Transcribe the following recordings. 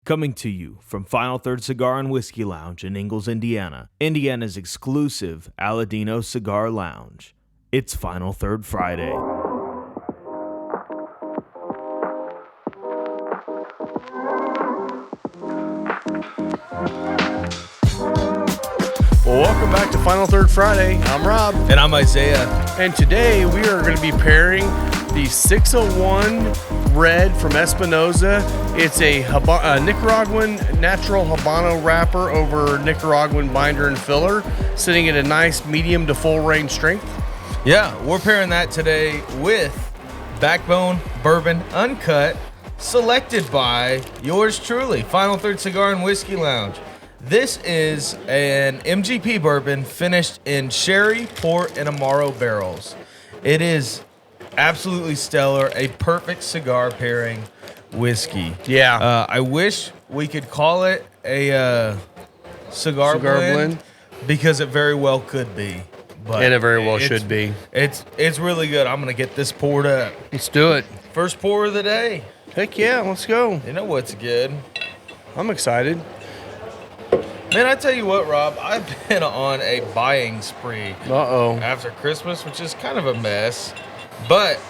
Coming to you from Final Third Cigar and Whiskey Lounge in Ingalls, Indiana, Indiana's exclusive Aladino Cigar Lounge. It's Final Third Friday. Well, welcome back to Final Third Friday. I'm Rob. And I'm Isaiah. And today we are going to be pairing the 601 Red from Espinosa. It's a Nicaraguan natural Habano wrapper over Nicaraguan binder and filler, sitting at a nice medium to full range strength. Yeah, we're pairing that today with Backbone Bourbon Uncut, selected by yours truly, Final Third Cigar and Whiskey Lounge. This is an MGP bourbon finished in sherry, port, and Amaro barrels. It is absolutely stellar, a perfect cigar pairing whiskey. Yeah. I wish we could call it a cigar blend because it very well could be. But and it very well should be. It's really good. I'm going to get this poured up. Let's do it. First pour of the day. Heck yeah, let's go. You know what's good? I'm excited. Man, I tell you what, Rob, I've been on a buying spree after Christmas, which is kind of a mess. But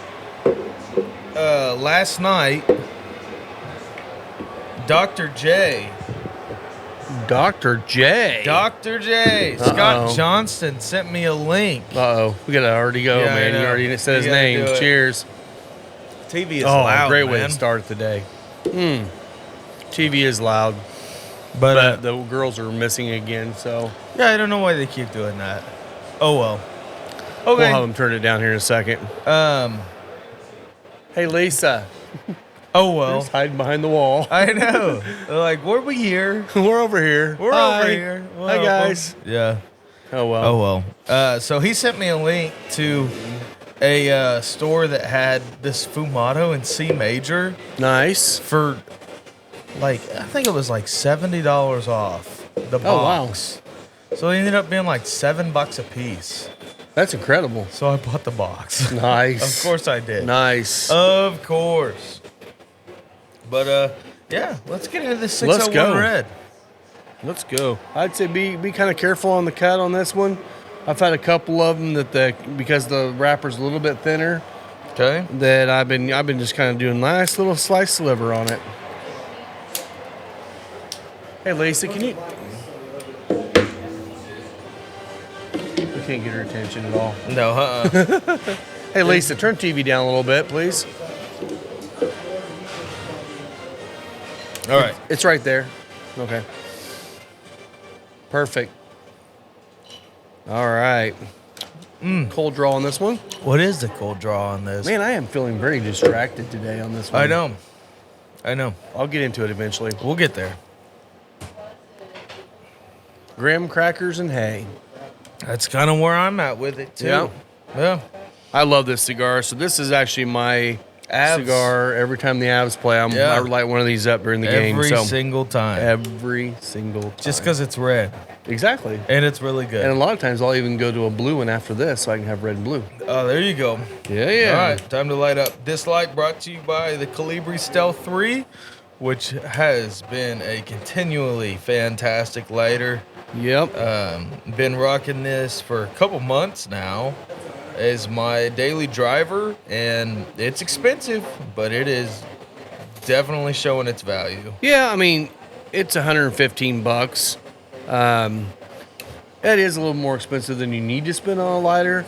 last night, Dr. J, Scott Johnston sent me a link. We got to already go, man. You already said his name. Cheers. TV is loud, great man. way to start the day. TV is loud. But the girls are missing again, so... Yeah, I don't know why they keep doing that. Oh, well. Okay. We'll have them turn it down here in a second. Hey, Lisa. Oh, well. Just hiding behind the wall. I know. They're like, were we here? We're over here. Over here. Well, hi, guys. Yeah. Oh, well. Oh, well. So he sent me a link to a store that had this Fumato in C major. Nice. For... I think it was like $70 off the box. Oh, wow. So it ended up being like $7 a piece. That's incredible. So I bought the box. Nice. Of course I did. Nice. Of course. But, yeah, let's get into this 601 Red. Let's go. I'd say be kind of careful on the cut on this one. I've had a couple of them because the wrapper's a little bit thinner. Okay. That I've been just kind of doing nice little slice sliver on it. Hey, Lisa, can you... We can't get her attention at all. No, Hey, Lisa, turn TV down a little bit, please. All right. It's right there. Okay. Perfect. All right. Cold draw on this one. What is the cold draw on this? Man, I am feeling very distracted today on this one. I know. I'll get into it eventually. We'll get there. Graham crackers and hay. That's kind of where I'm at with it, too. Yeah. I love this cigar. So this is actually my Aves cigar. Every time the Avs play, I light one of these up during the game. Every single time. Every single time. Just because it's red. Exactly. And it's really good. And a lot of times I'll even go to a blue one after this so I can have red and blue. Oh, there you go. Yeah. All right, time to light up. This light brought to you by the Colibri Stealth 3, which has been a continually fantastic lighter. Yep. Been rocking this for a couple months now as my daily driver, and it's expensive, but it is definitely showing its value. Yeah, I mean, it's $115. It is a little more expensive than you need to spend on a lighter,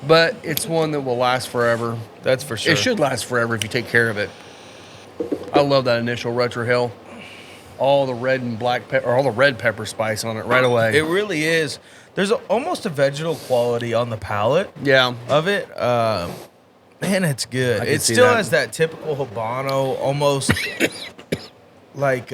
but it's one that will last forever. That's for sure. It should last forever if you take care of it. I love that initial retrohale. All the red and black pepper, or all the red pepper spice on it right away. It really is. There's almost a vegetal quality on the palate of it. Man, it's good. It still has that typical Habano, almost like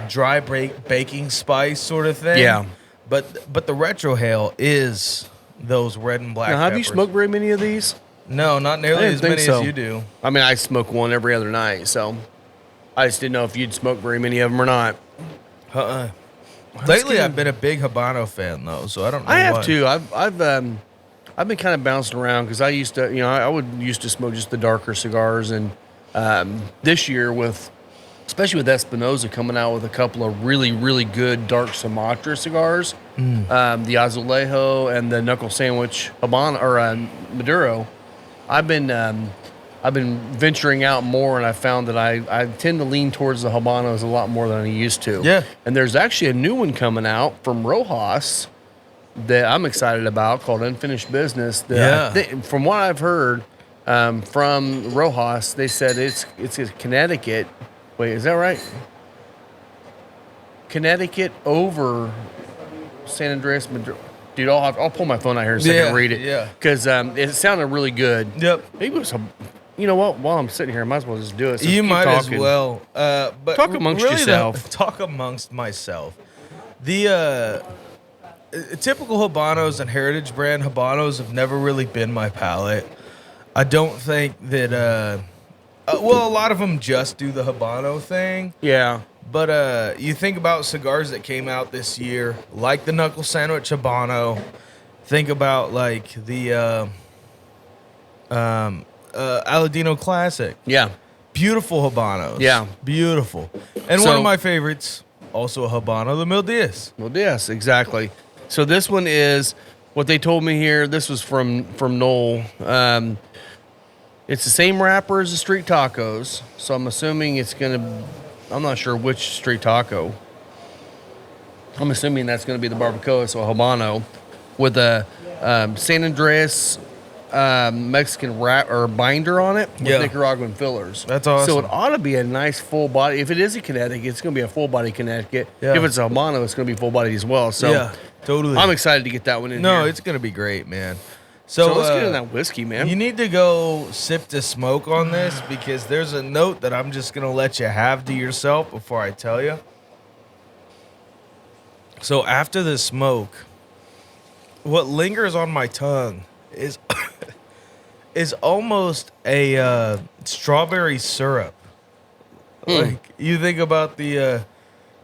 dry baking spice sort of thing. Yeah. But the retrohale is those red and black Now, have peppers. you smoked very many of these? No, not nearly as many as you do. I mean, I smoke one every other night, so I just didn't know if you'd smoke very many of them or not. Lately, I've been a big Habano fan, though, so I don't know. I have too. I've been kind of bouncing around because I used to, I used to smoke just the darker cigars, and this year with especially with Espinosa coming out with a couple of really, really good dark Sumatra cigars, the Azulejo and the Knuckle Sandwich Habano or Maduro. I've been venturing out more, and I found that I tend to lean towards the Habanos a lot more than I used to. Yeah. And there's actually a new one coming out from Rojas that I'm excited about called Unfinished Business. That from what I've heard from Rojas, they said it's in Connecticut. Wait, is that right? Connecticut over San Andreas, Madrid. Dude, I'll pull my phone out here in a second and read it. Yeah. Because it sounded really good. Yep. Maybe it was you know what? While I'm sitting here, I might as well just do it. So you might talking. as well. But talk amongst really yourself. Talk amongst myself. The typical Habanos and Heritage brand Habanos have never really been my palate. I don't think that... well, a lot of them just do the Habano thing. Yeah. But you think about cigars that came out this year, like the Knuckle Sandwich Habano. Think about like the Aladino Classic. Yeah. Beautiful Habanos. Yeah. Beautiful. And one of my favorites, also a Habano, the Mil Diaz. Well, yes, exactly. So this one is what they told me here. This was from Noel. It's the same wrapper as the street tacos. So I'm assuming it's going to... I'm not sure which street taco. I'm assuming that's going to be the barbacoa, so a Habano with a San Andreas Mexican wrap or binder on it with Nicaraguan fillers. That's awesome. So it ought to be a nice full body. If it is a Connecticut, it's going to be a full body Connecticut. Yeah. If it's a Habano, it's going to be full body as well. So yeah, totally. I'm excited to get that one in here. No, it's going to be great, man. So let's get in that whiskey, man. You need to go sip to smoke on this because there's a note that I'm just going to let you have to yourself before I tell you. So after the smoke, what lingers on my tongue is is almost a strawberry syrup. Like you think about the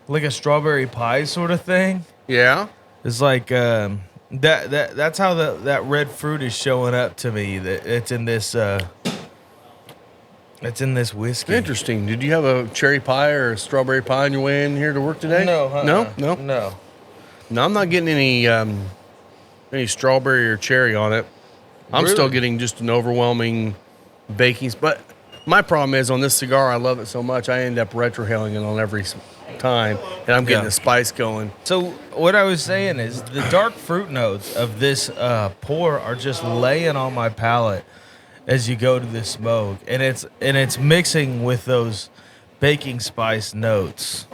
like a strawberry pie sort of thing. Yeah. It's like that's how that red fruit is showing up to me. That it's in this whiskey. Interesting. Did you have a cherry pie or a strawberry pie on your way in here to work today? No. No. I'm not getting any strawberry or cherry on it. I'm still getting just an overwhelming baking. But my problem is on this cigar, I love it so much, I end up retrohaling it on every time, and I'm getting the spice going. So what I was saying is the dark fruit notes of this pour are just laying on my palate as you go to the smoke, and it's mixing with those baking spice notes.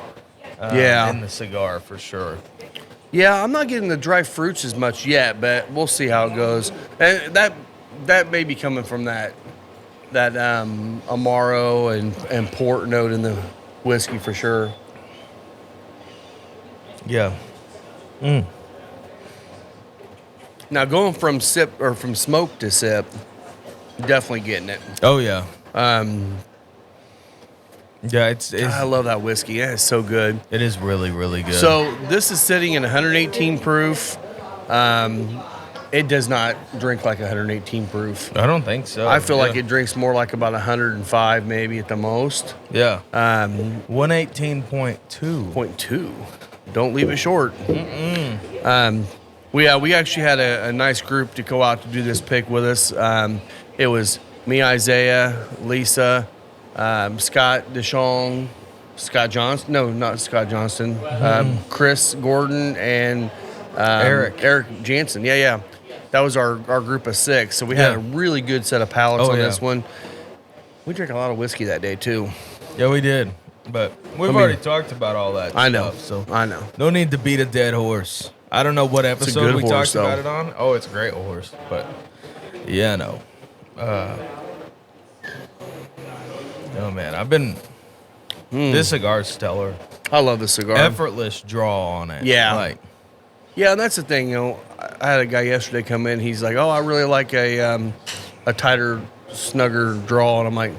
In the cigar for sure. Yeah, I'm not getting the dry fruits as much yet, but we'll see how it goes. And that may be coming from that Amaro and port note in the whiskey for sure. Yeah. Now going from smoke to sip, definitely getting it. Oh yeah. Yeah, it's I love that whiskey. Yeah, it's so good. It is really, really good. So this is sitting in 118 proof. It does not drink like 118 proof. I don't think so. I feel like it drinks more like about 105 maybe at the most. Yeah. 118.2. 0.2. Don't leave it short. We actually had a nice group to go out to do this pick with us. It was me, Isaiah, Lisa, Scott Deschong, Scott Johnston. No, not Scott Johnston. Chris Gordon and Eric Jansen. Yeah. That was our group of 6. So we had a really good set of palates on this one. We drank a lot of whiskey that day too. Yeah, we did. But we've already talked about all that stuff. So I know. No need to beat a dead horse. I don't know what episode we horse, talked about it on. Oh, it's a great horse. But yeah, no. Oh man, I've been. This cigar's stellar. I love this cigar. Effortless draw on it. Yeah, and that's the thing. You know, I had a guy yesterday come in. He's like, "Oh, I really like a tighter, snugger draw," and I'm like,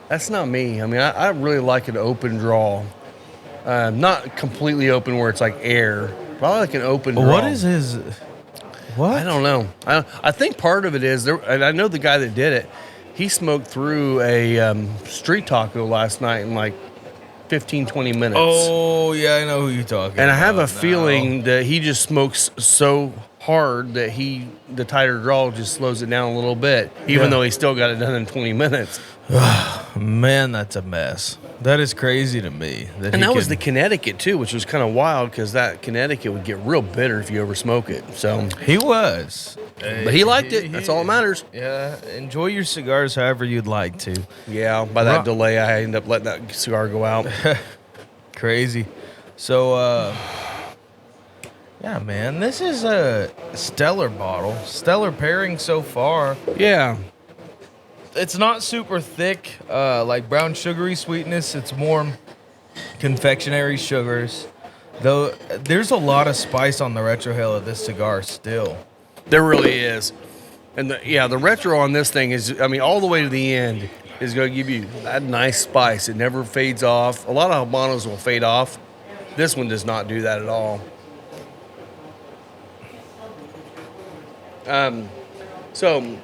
"That's not me. I mean, I really like an open draw, not completely open where it's like air. But I like an open draw." What is his? What? I don't know. I think part of it is there, and I know the guy that did it. He smoked through a street taco last night in like 15, 20 minutes. Oh, yeah, I know who you're talking about. And I have a now. feeling that he just smokes so hard that the tighter draw just slows it down a little bit, even though he still got it done in 20 minutes. Man, that's a mess. That is crazy to me. And that was the Connecticut, too, which was kind of wild because that Connecticut would get real bitter if you over smoke it. So he was. But he liked it. That's all that matters. Yeah, enjoy your cigars however you'd like to. Yeah, by that delay, I ended up letting that cigar go out. Crazy. So, yeah, man, this is a stellar bottle. Stellar pairing so far. Yeah. It's not super thick, like brown sugary sweetness. It's more confectionery sugars. Though there's a lot of spice on the retrohale of this cigar still. There really is. And the retro on this thing is, I mean, all the way to the end is going to give you that nice spice. It never fades off. A lot of Habanos will fade off. This one does not do that at all. So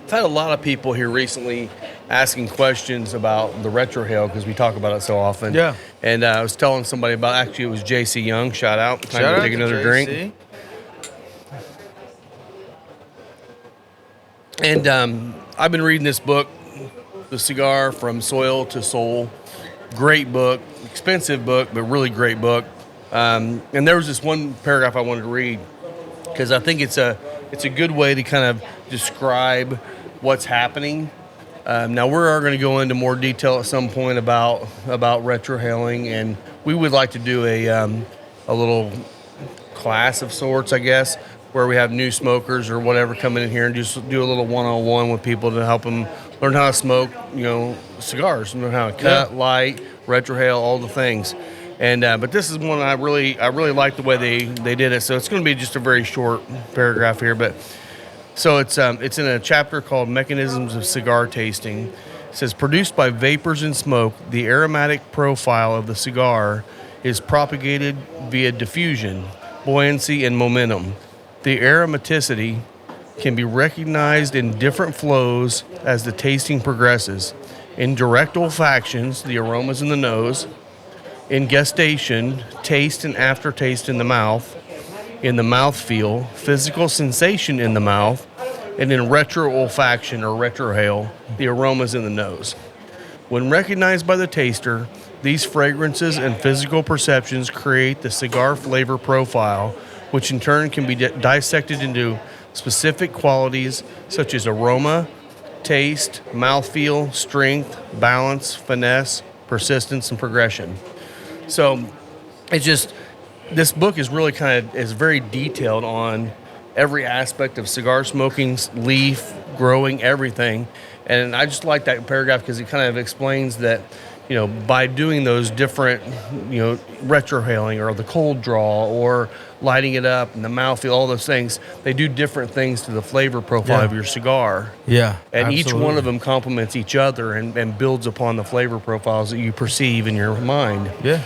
I've had a lot of people here recently asking questions about the retrohale because we talk about it so often. Yeah. And I was telling somebody about, actually, it was JC Young. Shout out. Time Shout to out take to another JC. drink. And I've been reading this book, The Cigar from Soil to Soul. Great book, expensive book, but really great book. And there was this one paragraph I wanted to read because I think it's a good way to kind of describe what's happening. Now we are going to go into more detail at some point about retrohaling, and we would like to do a little class of sorts, I guess, where we have new smokers or whatever coming in here and just do a little one-on-one with people to help them learn how to smoke, cigars, learn how to cut, light, retrohale, all the things. And but this is one I really like the way they did it. So it's going to be just a very short paragraph here, but so it's in a chapter called Mechanisms of Cigar Tasting. It says, produced by vapors and smoke, the aromatic profile of the cigar is propagated via diffusion, buoyancy, and momentum. The aromaticity can be recognized in different flows as the tasting progresses. In direct olfactions, the aromas in the nose. In gestation, taste and aftertaste in the mouth. In the mouthfeel, physical sensation in the mouth. And in retro-olfaction or retrohale, the aromas in the nose. When recognized by the taster, these fragrances and physical perceptions create the cigar flavor profile, which in turn can be dissected into specific qualities such as aroma, taste, mouthfeel, strength, balance, finesse, persistence, and progression. So it's just, this book is really is very detailed on every aspect of cigar smoking, leaf, growing, everything. And I just like that paragraph because it kind of explains that, by doing those different, retrohaling or the cold draw or lighting it up and the mouthfeel, all those things, they do different things to the flavor profile of your cigar. Yeah. And absolutely. each one of them complements each other and builds upon the flavor profiles that you perceive in your mind. Yeah.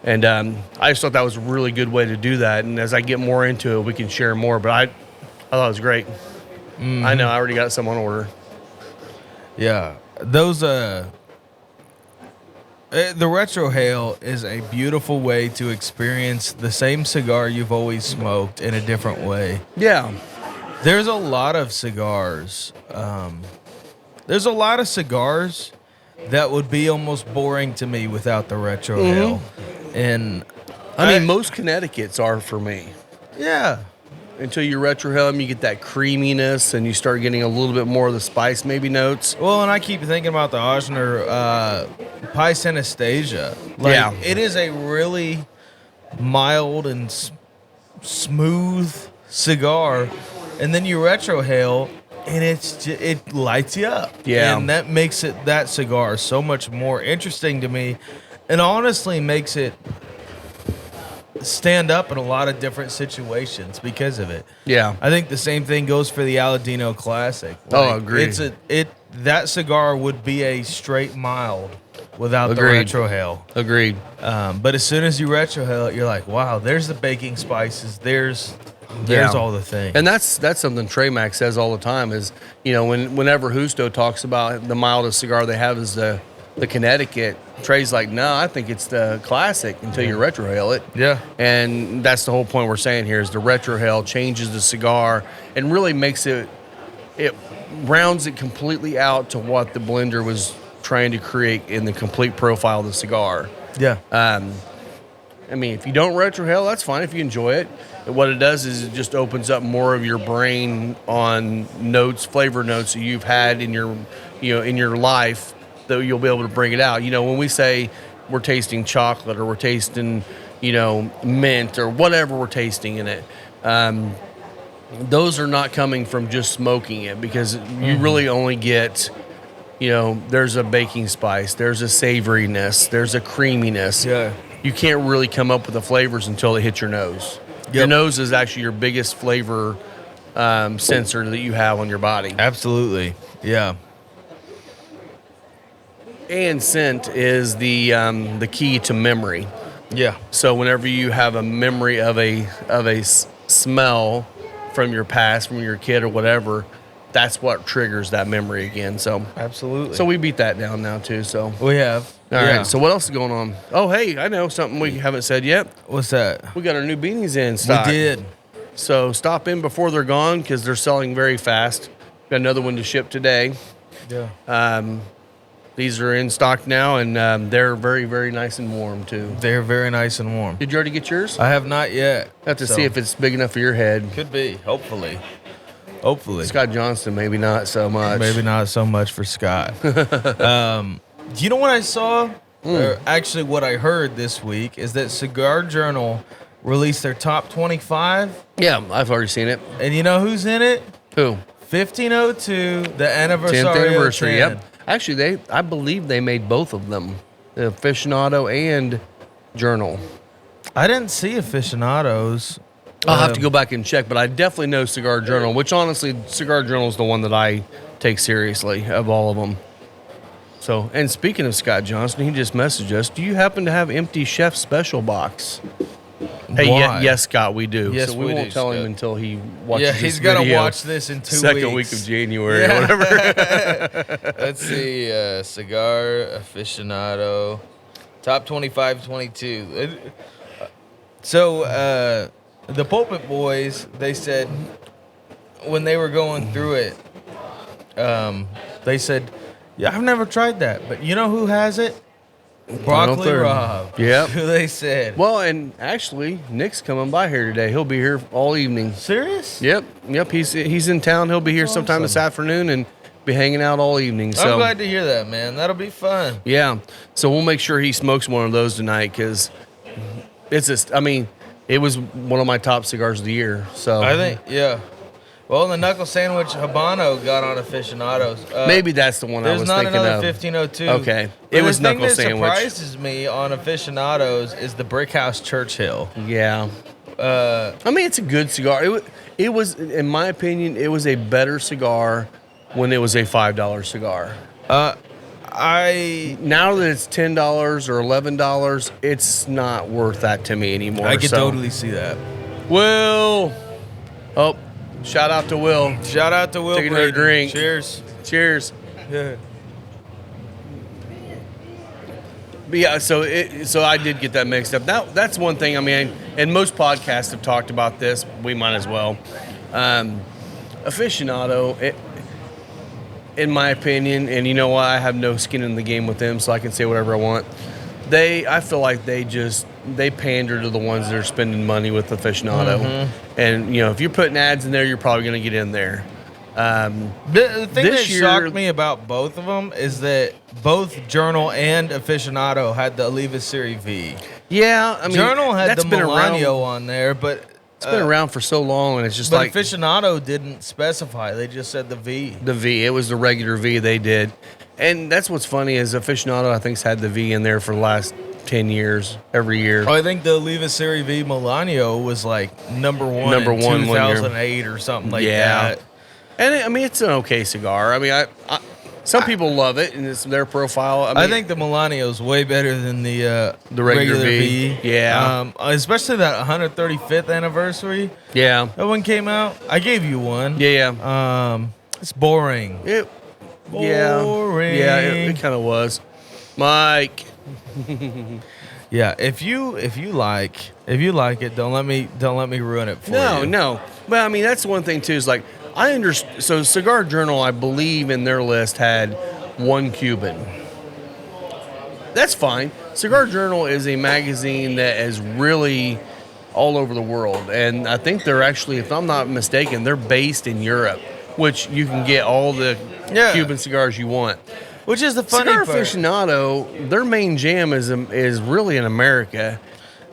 And I just thought that was a really good way to do that. And as I get more into it, we can share more. But I thought it was great. Mm-hmm. I know I already got some on order. Yeah. Those the retrohale is a beautiful way to experience the same cigar you've always smoked in a different way. Yeah. There's a lot of cigars. There's a lot of cigars that would be almost boring to me without the retrohale. Mm-hmm. And I mean, most Connecticut's are for me. Yeah. Until you retrohale them, you get that creaminess, and you start getting a little bit more of the spice, maybe notes. Well, and I keep thinking about the Ochsner Pice Anastasia. It is a really mild and smooth cigar, and then you retrohale, and it lights you up. Yeah, and that makes that cigar so much more interesting to me, and honestly makes it stand up in a lot of different situations because of it. Yeah. I think the same thing goes for the Aladino Classic. Agreed. That cigar would be a straight mild without the retrohale. Agreed. But as soon as you retrohale it, you're like, wow, there's the baking spices, there's all the things. And that's something Trey Mac says all the time is, whenever Justo talks about the mildest cigar they have is the the Connecticut. Trey's like, no, I think it's the classic until you retrohale it. Yeah. And that's the whole point we're saying here is the retrohale changes the cigar and really makes it rounds it completely out to what the blender was trying to create in the complete profile of the cigar. Yeah. I mean, if you don't retrohale, that's fine if you enjoy it. And what it does is it just opens up more of your brain on notes, flavor notes that you've had in your, in your life that you'll be able to bring it out. When we say we're tasting chocolate or we're tasting, mint or whatever we're tasting in it, those are not coming from just smoking it because you really only get, there's a baking spice, there's a savoriness, there's a creaminess. Yeah. You can't really come up with the flavors until they hit your nose. Yep. Your nose is actually your biggest flavor sensor that you have on your body. Absolutely. Yeah. And scent is the key to memory. Yeah. So whenever you have a memory of a smell from your past, from your kid or whatever, that's what triggers that memory again. So absolutely. So we beat that down now too. So we have. All right. So what else is going on? Oh, hey, I know something we haven't said yet. What's that? We got our new beanies in stock. We did. So stop in before they're gone because they're selling very fast. Got another one to ship today. Yeah. These are in stock now, and they're very, very nice and warm too. They're very nice and warm. Did you already get yours? I have not yet. I have to see if it's big enough for your head. Could be. Hopefully. Scott Johnston, maybe not so much. Maybe not so much for Scott. You know what I saw? Or actually, what I heard this week is that Cigar Journal released their top 25. Yeah, I've already seen it. And you know who's in it? Who? 1502, the anniversary. 10th anniversary, yep. Actually, I believe they made both of them, the Aficionado and Journal. I didn't see Aficionados. I'll have to go back and check, but I definitely know Cigar Journal, which honestly, Cigar Journal is the one that I take seriously of all of them. So, and speaking of Scott Johnson, he just messaged us. Do you happen to have empty Chef Special box? Hey, yes, Scott, we do. Yes, so we won't tell him until he watches this he's got to video. watch this in 2 weeks. Second week of January or whatever. Let's see. Cigar Aficionado. Top 25, 22. So, the Pulpit Boys, they said, when they were going through it, they said, yeah, I've never tried that. But you know who has it? Broccoli Rob. Yep. Who they said. Well, and actually, Nick's coming by here today. He'll be here all evening. Serious? Yep. He's in town. He'll be here sometime this afternoon and be hanging out all evening. So I'm glad to hear that, man. That'll be fun. Yeah. So we'll make sure he smokes one of those tonight because it's just, it was one of my top cigars of the year. So I think, yeah. Well, the Knuckle Sandwich Habano got on Aficionados. Maybe that's the one I was thinking of. There's not another 1502. Okay. It was Knuckle Sandwich. The thing that surprises me on Aficionados is the Brickhouse Churchill. Yeah. It's a good cigar. It was, in my opinion, it was a better cigar when it was a $5 cigar. Now that it's $10 or $11, it's not worth that to me anymore. I can totally see that. Will. Oh, shout out to Will. Shout out to Will. Take another drink. Cheers. Cheers. Yeah. But yeah, so I did get that mixed up. That's one thing. And most podcasts have talked about this. We might as well. Aficionado, in my opinion, and you know what, I have no skin in the game with them, so I can say whatever I want. I feel like they pander to the ones that are spending money with Aficionado. Mm-hmm. And if you're putting ads in there, you're probably going to get in there. The thing that shocked me about both of them is that both Journal and Aficionado had the Oliva Series V. Yeah, Journal had the Milano on there, but it's been around for so long, and it's just but Aficionado didn't specify. They just said the V. The V. It was the regular V they did. And that's what's funny is Aficionado, I think, has had the V in there for the last 10 years, every year. I think the Oliva Series V Milano was like number one in 2008 or something like that. And it's an okay cigar. Some people love it, and it's their profile. I think the Milano is way better than the regular V. Yeah. Especially that 135th anniversary. Yeah. That one came out. I gave you one. Yeah. It's boring. Boring. Yeah, it kind of was. Mike. Yeah, if you like it, don't let me ruin it for you. No. But I mean, that's one thing too. Is like I understand. So Cigar Journal, I believe in their list had 1 Cuban. That's fine. Cigar Journal is a magazine that is really all over the world, and I think they're actually, if I'm not mistaken, they're based in Europe, which you can get all the Cuban cigars you want. Which is the funny Cigar part. Aficionado, their main jam is really in America.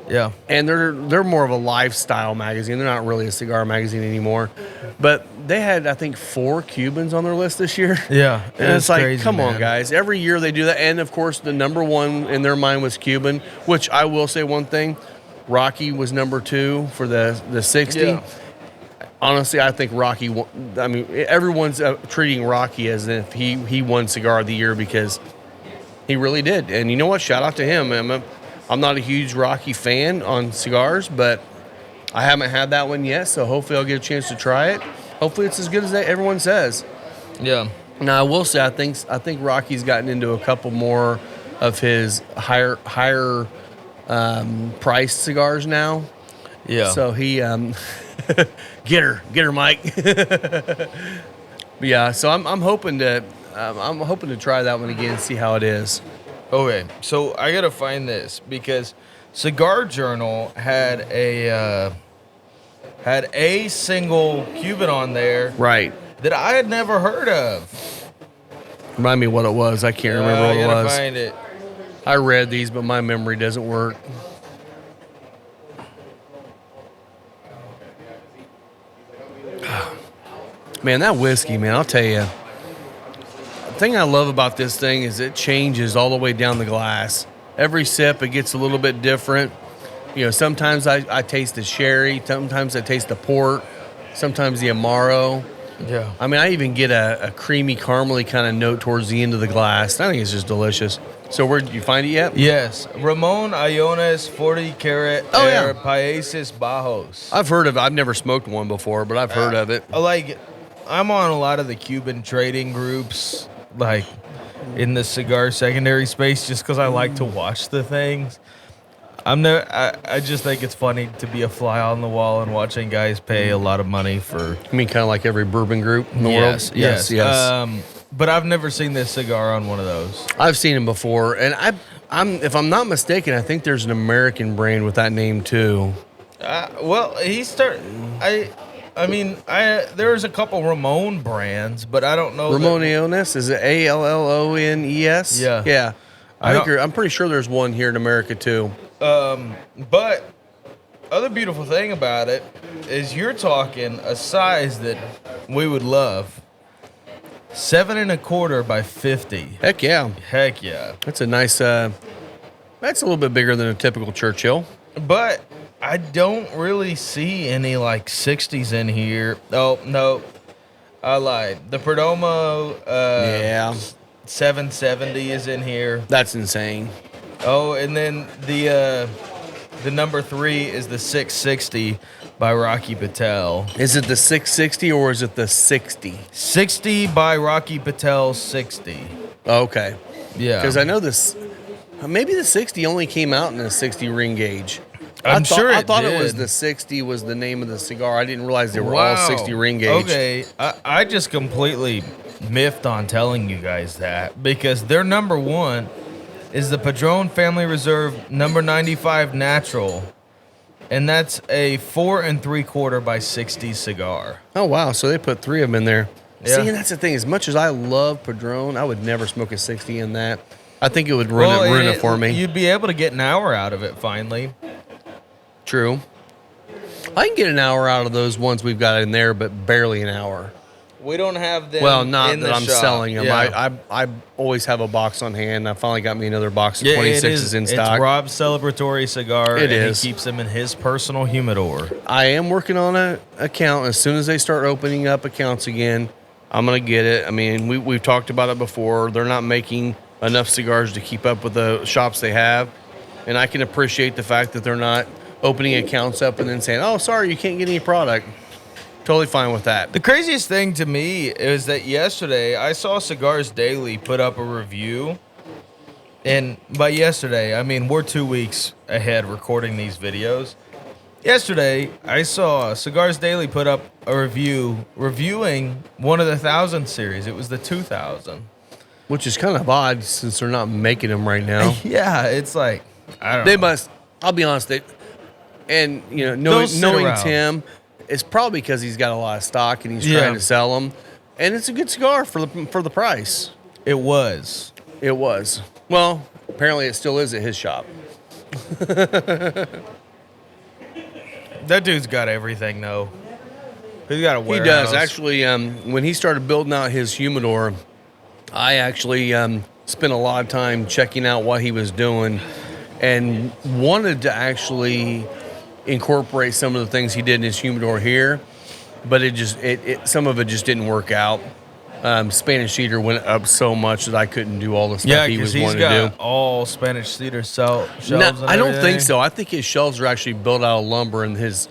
Yeah. And they're more of a lifestyle magazine. They're not really a cigar magazine anymore. But they had, I think, 4 Cubans on their list this year. Yeah. And it's like, crazy, come man. on, guys. Every year they do that. And, of course, the number 1 in their mind was Cuban, which I will say one thing. Rocky was number 2 for the 60. Yeah. Honestly, I think Rocky won. I mean, everyone's treating Rocky as if he won Cigar of the Year because he really did. And you know what? Shout out to him. I'm not a huge Rocky fan on cigars, but I haven't had that one yet, so hopefully I'll get a chance to try it. Hopefully it's as good as everyone says. Yeah. Now, I will say I think Rocky's gotten into a couple more of his higher priced cigars now. Yeah. So he get her, Mike. Yeah. So I'm hoping to try that one again, see how it is. Okay, so I gotta find this because Cigar Journal had a single Cuban on there, Right. that I had never heard of. Remind me what it was. I can't remember what I it gotta was. find it. I read these, but my memory doesn't work. Man, that whiskey, man, I'll tell you. The thing I love about this thing is it changes all the way down the glass. Every sip, it gets a little bit different. You know, sometimes I taste the sherry. Sometimes I taste the port. Sometimes the Amaro. Yeah. I mean, I even get a creamy, caramely kind of note towards the end of the glass. I think it's just delicious. So where did you find it yet? Yes, Ramon Iones 40 Carat Oh, yeah. Air Países Bajos. I've heard of it. I've never smoked one before, but I've heard of it. I'm on a lot of the Cuban trading groups, like in the cigar secondary space, just because I like to watch the things. I just think it's funny to be a fly on the wall and watching guys pay a lot of money for. I mean, kind of like every bourbon group in the world? Yes. But I've never seen this cigar on one of those. I've seen them before, and if I'm not mistaken, I think there's an American brand with that name too. Well, there's a couple Ramon brands, but I don't know. Ramon Iones, is it Allones? Yeah. Yeah. I'm pretty sure there's one here in America too. But other beautiful thing about it is you're talking a size that we would love. 7 1/4 by 50. Heck yeah. Heck yeah. That's a nice, that's a little bit bigger than a typical Churchill. But I don't really see any like 60s in here. Oh, no. I lied. The Perdomo 770 is in here. That's insane. Oh, and then the number 3 is the 660 by Rocky Patel. Is it the 660 or is it the 60? 60 by Rocky Patel 60. Okay. Yeah. Because I know this, maybe the 60 only came out in a 60 ring gauge. I thought did. it was the 60 was the name of the cigar. I didn't realize they were all 60 ring gauge. Okay, I just completely miffed on telling you guys that because their number 1 is the Padron Family Reserve number 95 Natural, and that's a 4 3/4 by 60 cigar. Oh, wow. So they put 3 of them in there. Yeah. See, and that's the thing. As much as I love Padron, I would never smoke a 60 in that. I think it would ruin it for me. You'd be able to get an hour out of it finally. True. I can get an hour out of those ones we've got in there, but barely an hour. We don't have them. Well, not in that the I'm shop. selling them. Yeah. I always have a box on hand. I finally got me another box of 26s in stock. It's Rob's celebratory cigar. It and is. He keeps them in his personal humidor. I am working on an account. As soon as they start opening up accounts again, I'm going to get it. I mean, we've talked about it before. They're not making enough cigars to keep up with the shops they have. And I can appreciate the fact that they're not opening accounts up and then saying, oh, sorry, you can't get any product. Totally fine with that. The craziest thing to me is that yesterday I saw Cigars Daily put up a review And by yesterday, I mean we're 2 weeks ahead recording these videos. Yesterday, I saw Cigars Daily put up a review reviewing one of the 1000 series. It was the 2000. Which is kind of odd since they're not making them right now. Yeah, it's like, I don't They know. must. I'll be honest. And knowing Tim, it's probably because he's got a lot of stock and he's trying to sell them. And it's a good cigar for the price. It was. It was. Well, apparently it still is at his shop. That dude's got everything, though. He's got a warehouse. He does. Actually, when he started building out his humidor, I actually spent a lot of time checking out what he was doing and wanted to actually incorporate some of the things he did in his humidor here, but some of it just didn't work out. Spanish cedar went up so much that I couldn't do all the stuff he was wanting to do. Yeah, because he's got all Spanish cedar shelves. No, I don't think so. I think his shelves are actually built out of lumber, and his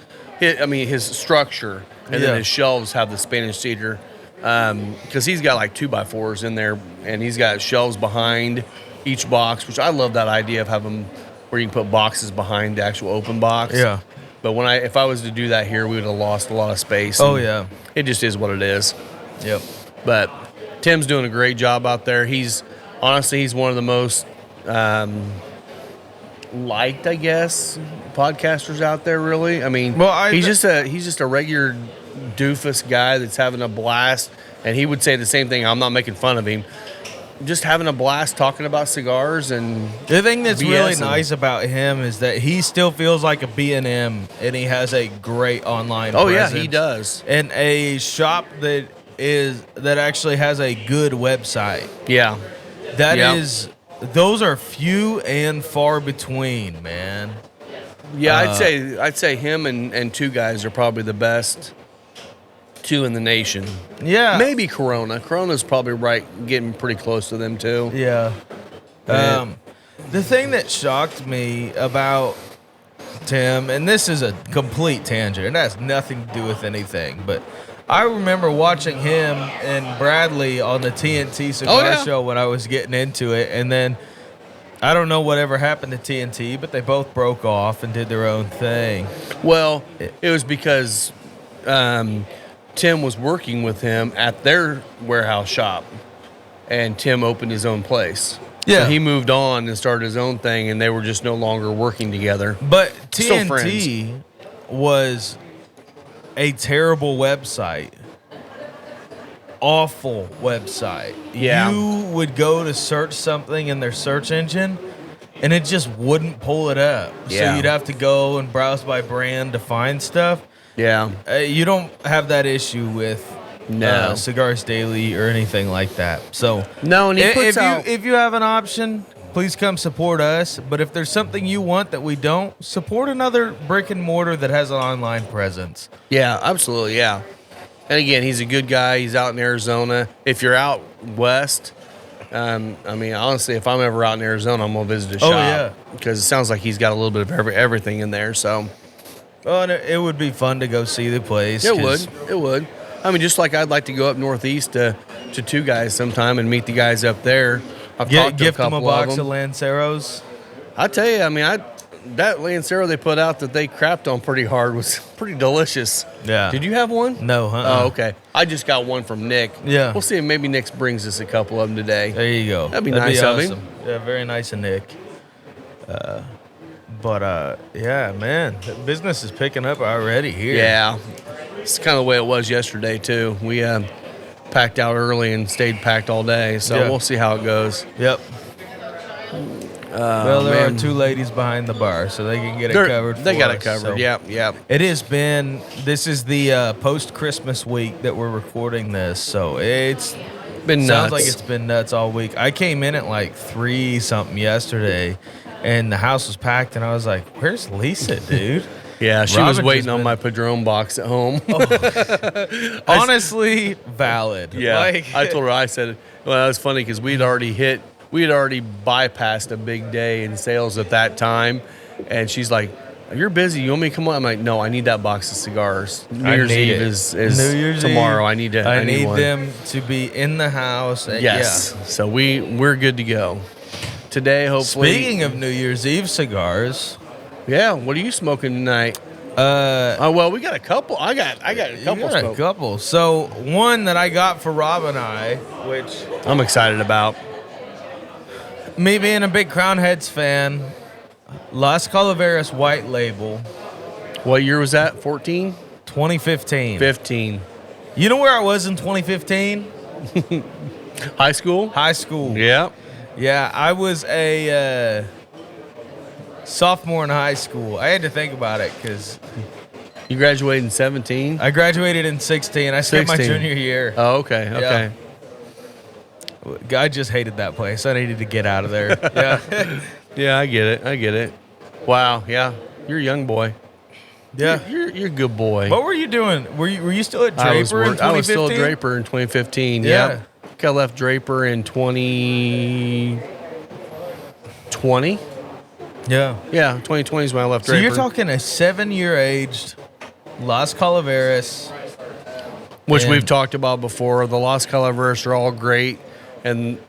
structure, and then his shelves have the Spanish cedar. Because he's got like 2x4s in there, and he's got shelves behind each box, which I love that idea of having where you can put boxes behind the actual open box. Yeah. But if I was to do that here, we would have lost a lot of space. Oh yeah. It just is what it is. Yep. But Tim's doing a great job out there. He's one of the most liked, I guess, podcasters out there. Really, I mean, he's just a regular doofus guy that's having a blast, and he would say the same thing. I'm not making fun of him. Just having a blast talking about cigars. And the thing that's really BSing. nice about him is that he still feels like a B&M, and he has a great online presence. Yeah, he does. And a shop that actually has a good website. Yeah. Those are few and far between, man. Yeah, I'd say him and two guys are probably the best two in the nation. Yeah. Maybe Corona. Corona's probably getting pretty close to them too. Yeah. The thing that shocked me about Tim, and this is a complete tangent, it has nothing to do with anything, but I remember watching him and Bradley on the TNT cigar show when I was getting into it, and then I don't know whatever happened to TNT, but they both broke off and did their own thing. Well, it was because Tim was working with him at their warehouse shop, and Tim opened his own place. Yeah. So he moved on and started his own thing, and they were just no longer working together. But TNT was a terrible website. Awful website. Yeah. You would go to search something in their search engine, and it just wouldn't pull it up. Yeah. So you'd have to go and browse by brand to find stuff. Yeah. You don't have that issue with Cigars Daily or anything like that. So no, and if you have an option, please come support us. But if there's something you want that we don't, support another brick and mortar that has an online presence. Yeah, absolutely, yeah. And again, he's a good guy. He's out in Arizona. If you're out west, I mean, honestly, if I'm ever out in Arizona, I'm gonna visit his shop. Yeah. Because it sounds like he's got a little bit of everything in there. So, and it would be fun to go see the place. It would. I mean, just like I'd like to go up northeast to Two Guys sometime and meet the guys up there. I've talked to a couple them a box of them. Lanceros. I tell you, I mean, that Lancero they put out that they crapped on pretty hard was pretty delicious. Yeah. Did you have one? No, Oh, okay. I just got one from Nick. Yeah. We'll see if maybe Nick brings us a couple of them today. There you go. That'd be nice of him. Yeah, very nice of Nick. Yeah, man, the business is picking up already here. Yeah. It's kind of the way it was yesterday, too. We packed out early and stayed packed all day, so we'll see how it goes. Yep. Well, there are two ladies behind the bar, so they can get it covered. They got it So covered. Yeah. It has been. This is the post-Christmas week that we're recording this, so it's been nuts. Sounds like it's been nuts all week. I came in at like 3-something yesterday, and the house was packed, and I was like, "Where's Lisa, dude?" Yeah, she was waiting on my Padron box at home. Honestly, valid. Yeah, I told her. I said, well, that was funny because we had already bypassed a big day in sales at that time, and she's like, "You're busy. You want me to come on?" I'm like, "No, I need that box of cigars. New Year's Eve is New Year's tomorrow. Eve, I need one. them to be in the house." Yes. So we're good to go. today. Hopefully. Speaking of New Year's Eve cigars, yeah. What are you smoking tonight? Oh well, we got a couple. I got a couple. you got a couple. So one that I got for Rob and I, which I'm excited about. me being a big Crown Heads fan, Las Calaveras White Label, What year was that? 14? 2015. 15. You know where I was in 2015? High school? High school. Yeah. Yeah, I was a sophomore in high school. I had to think about it because You graduated in 17? I graduated in 16. I skipped my 16. junior year. Oh, okay. Okay. I just hated that place. I needed to get out of there. Yeah. Yeah, I get it. I get it. Wow. Yeah. You're a young boy. Yeah. You're a good boy. What were you doing? Were you still at Draper in 2015? I was still a Draper in 2015. Yeah. Yep. I left Draper in 2020. Yeah. Yeah, 2020 is when I left So Draper. you're talking a 7-year aged Las Calaveras. Which and- we've talked about before. The Las Calaveras are all great, and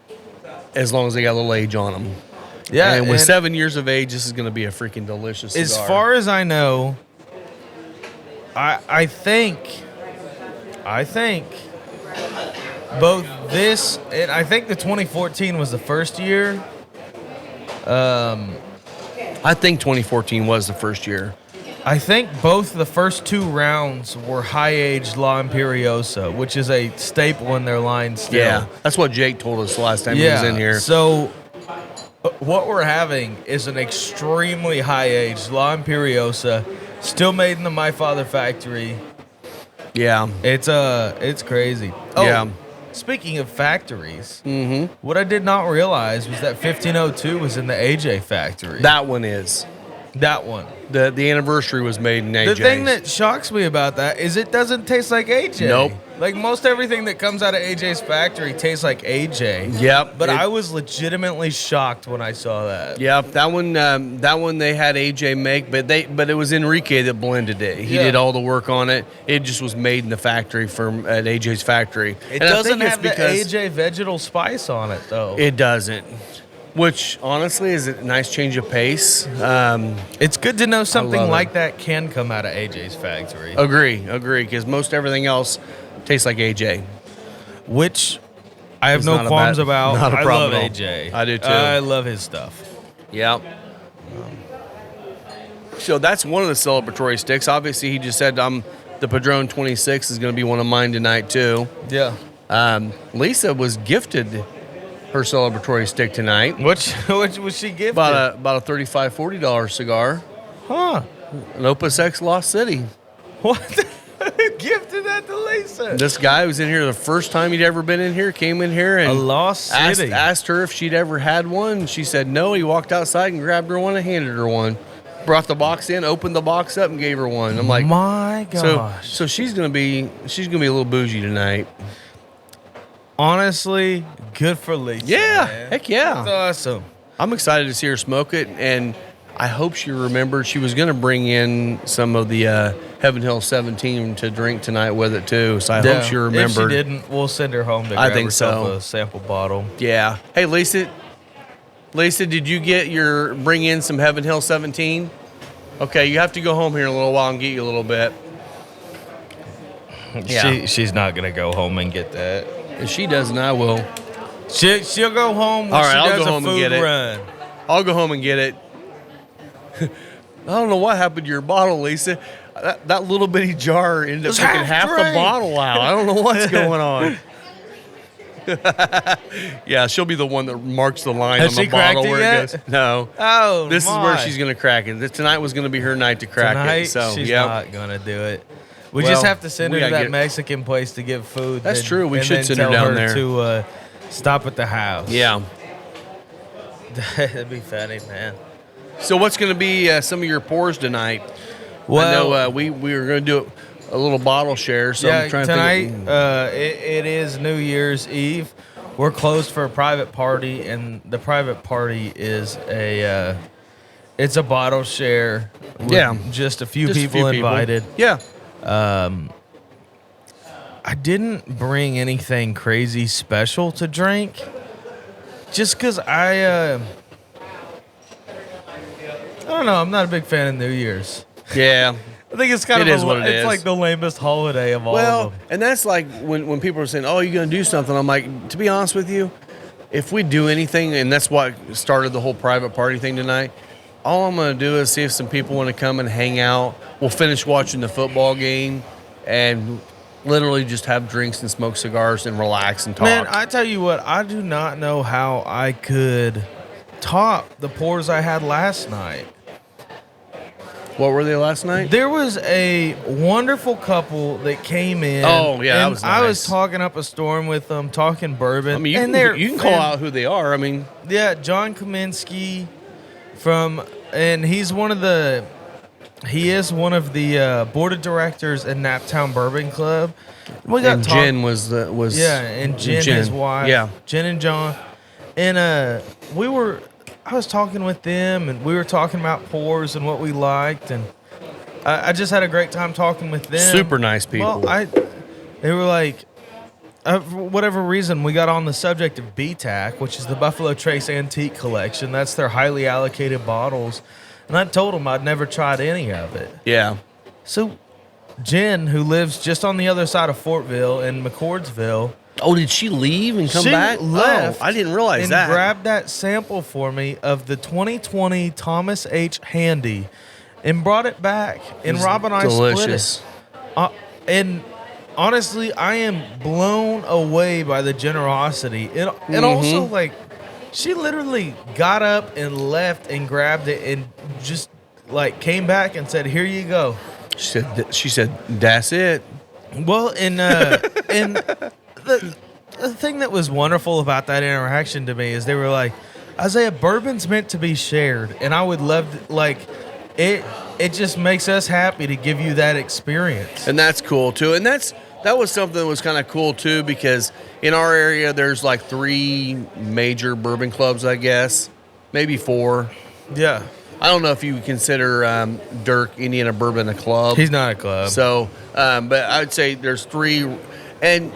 as long as they got a little age on them. Yeah. And with and 7 years of age, this is going to be a freaking delicious cigar. as far as I know, I think both this and I think the 2014 was the first year. I think 2014 was the first year. I think both the first 2 rounds were high-aged La Imperiosa, which is a staple in their line still. Yeah, that's what Jake told us last time he was in here. So what we're having is an extremely high-aged La Imperiosa, still made in the My Father factory. Yeah. It's crazy. Oh, Yeah. speaking of factories, what I did not realize was that 1502 was in the AJ factory. That one is. That one. The anniversary was made in AJ's. The thing that shocks me about that is it doesn't taste like AJ. Nope. Like most everything that comes out of AJ's factory tastes like AJ. Yep. But I was legitimately shocked when I saw that. Yep, that one they had AJ make, but it was Enrique that blended it. He Yeah. did all the work on it. It just was made in the factory at AJ's factory. It And I doesn't think it's have the because AJ vegetal spice on it though. It doesn't. Which honestly is a nice change of pace. It's good to know something love it. like that can come out of AJ's factory. Agree, because most everything else tastes like AJ. Which I have It's no not a qualms bad- about. not a I problem love at all. AJ. I do too. I love his stuff. Yep. So that's one of the celebratory sticks. Obviously, he just said the Padron 26 is going to be one of mine tonight too. Yeah. Lisa was gifted her celebratory stick tonight. Which was she gifted? About a $35, $40 cigar. Huh. An Opus X Lost City. What? Gifted that to Lisa. This guy was in here the first time he'd ever been in here, came in here and A Lost City. asked her if she'd ever had one. She said no. He walked outside and grabbed her one and handed her one. Brought the box in, opened the box up, and gave her one. I'm like, my gosh. so she's gonna be a little bougie tonight. Honestly, good for Lisa. Yeah, man. heck yeah. That's awesome. I'm excited to see her smoke it, and I hope she remembered she was going to bring in some of the Heaven Hill 17 to drink tonight with it too. So I hope she remembered. If she didn't, we'll send her home to I grab think herself so. a sample bottle. Yeah. Hey, Lisa, did you bring in some Heaven Hill 17? Okay, you have to go home here in a little while and get you a little bit. Yeah. She's not gonna go home and get that. If she doesn't, I will. She'll go home when All right, she I'll does go a home and food get it. run. I'll go home and get it. I don't know what happened to your bottle, Lisa. That little bitty jar ended up It's taking half half the drained. bottle out. I don't know what's going on. Yeah, she'll be the one that marks the line Has on she the bottle cracked it where yet? it goes. No. Oh, This is where my. she's going to crack it. Tonight was going to be her night to crack Tonight, it. So, she's yeah. not gonna do it. We Well, just have to send her we to gotta that get- Mexican place to get food. That's true. We and should then send her tell down there. to stop at the house. Yeah. That'd be funny, man. So what's going to be some of your pours tonight? Well, I know we were going to do a little bottle share. So yeah, I'm trying tonight to think. it is New Year's Eve. We're closed for a private party, and the private party is it's a bottle share. With Yeah. just a few Just a people few people. invited. Yeah. I didn't bring anything crazy special to drink, just because I don't know. I'm not a big fan of New Year's. Yeah. I think it's kind It of is what it it's is. like the lamest holiday of all of them. And that's like when people are saying, "Oh, you're going to do something." I'm like, to be honest with you, if we do anything, and that's what started the whole private party thing tonight, all I'm going to do is see if some people want to come and hang out. We'll finish watching the football game and literally just have drinks and smoke cigars and relax and talk. Man, I tell you what, I do not know how I could top the pours I had last night. What were they last night? There was a wonderful couple that came in. Oh, yeah, that and was I was nice. talking up a storm with them, talking bourbon. I mean, you can call out who they are. I mean, yeah, John Kaminsky and he is one of the board of directors at Naptown Bourbon Club. We got and Jen was and Jen, his wife. Yeah. Jen and John. And I was talking with them, and we were talking about pours and what we liked, and I just had a great time talking with them. Super nice people. Well, they were like, for whatever reason, we got on the subject of BTAC, which is the Buffalo Trace Antique Collection. That's their highly allocated bottles. And I told them I'd never tried any of it. Yeah. So Jen, who lives just on the other side of Fortville in McCordsville, Oh, did she leave and come she back? left Oh, I didn't realize and that. grabbed that sample for me of the 2020 Thomas H. Handy and brought it back. And Rob and I delicious. split it. And honestly, I am blown away by the generosity. And also, like, she literally got up and left and grabbed it and just, like, came back and said, "Here you go." She said, "That's it." Well, and the thing that was wonderful about that interaction to me is they were like, "Isaiah, bourbon's meant to be shared, and I would love to, like, it just makes us happy to give you that experience." And that's cool too. And that was something that was kind of cool too, because in our area there's like 3 major bourbon clubs, I guess, maybe 4. Yeah. I don't know if you would consider Dirk Indiana Bourbon a club. He's not a club. So, but I would say there's 3, and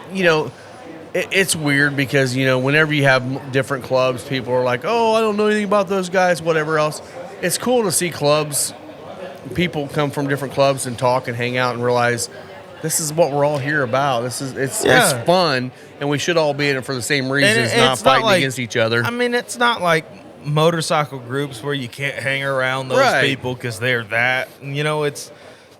it's weird because whenever you have different clubs, people are like, "Oh, I don't know anything about those guys," whatever else. It's cool to see clubs, people come from different clubs and talk and hang out and realize this is what we're all here about. It's fun, and we should all be in it for the same reasons, not fighting against each other. I mean, it's not like motorcycle groups where you can't hang around those people because they're that.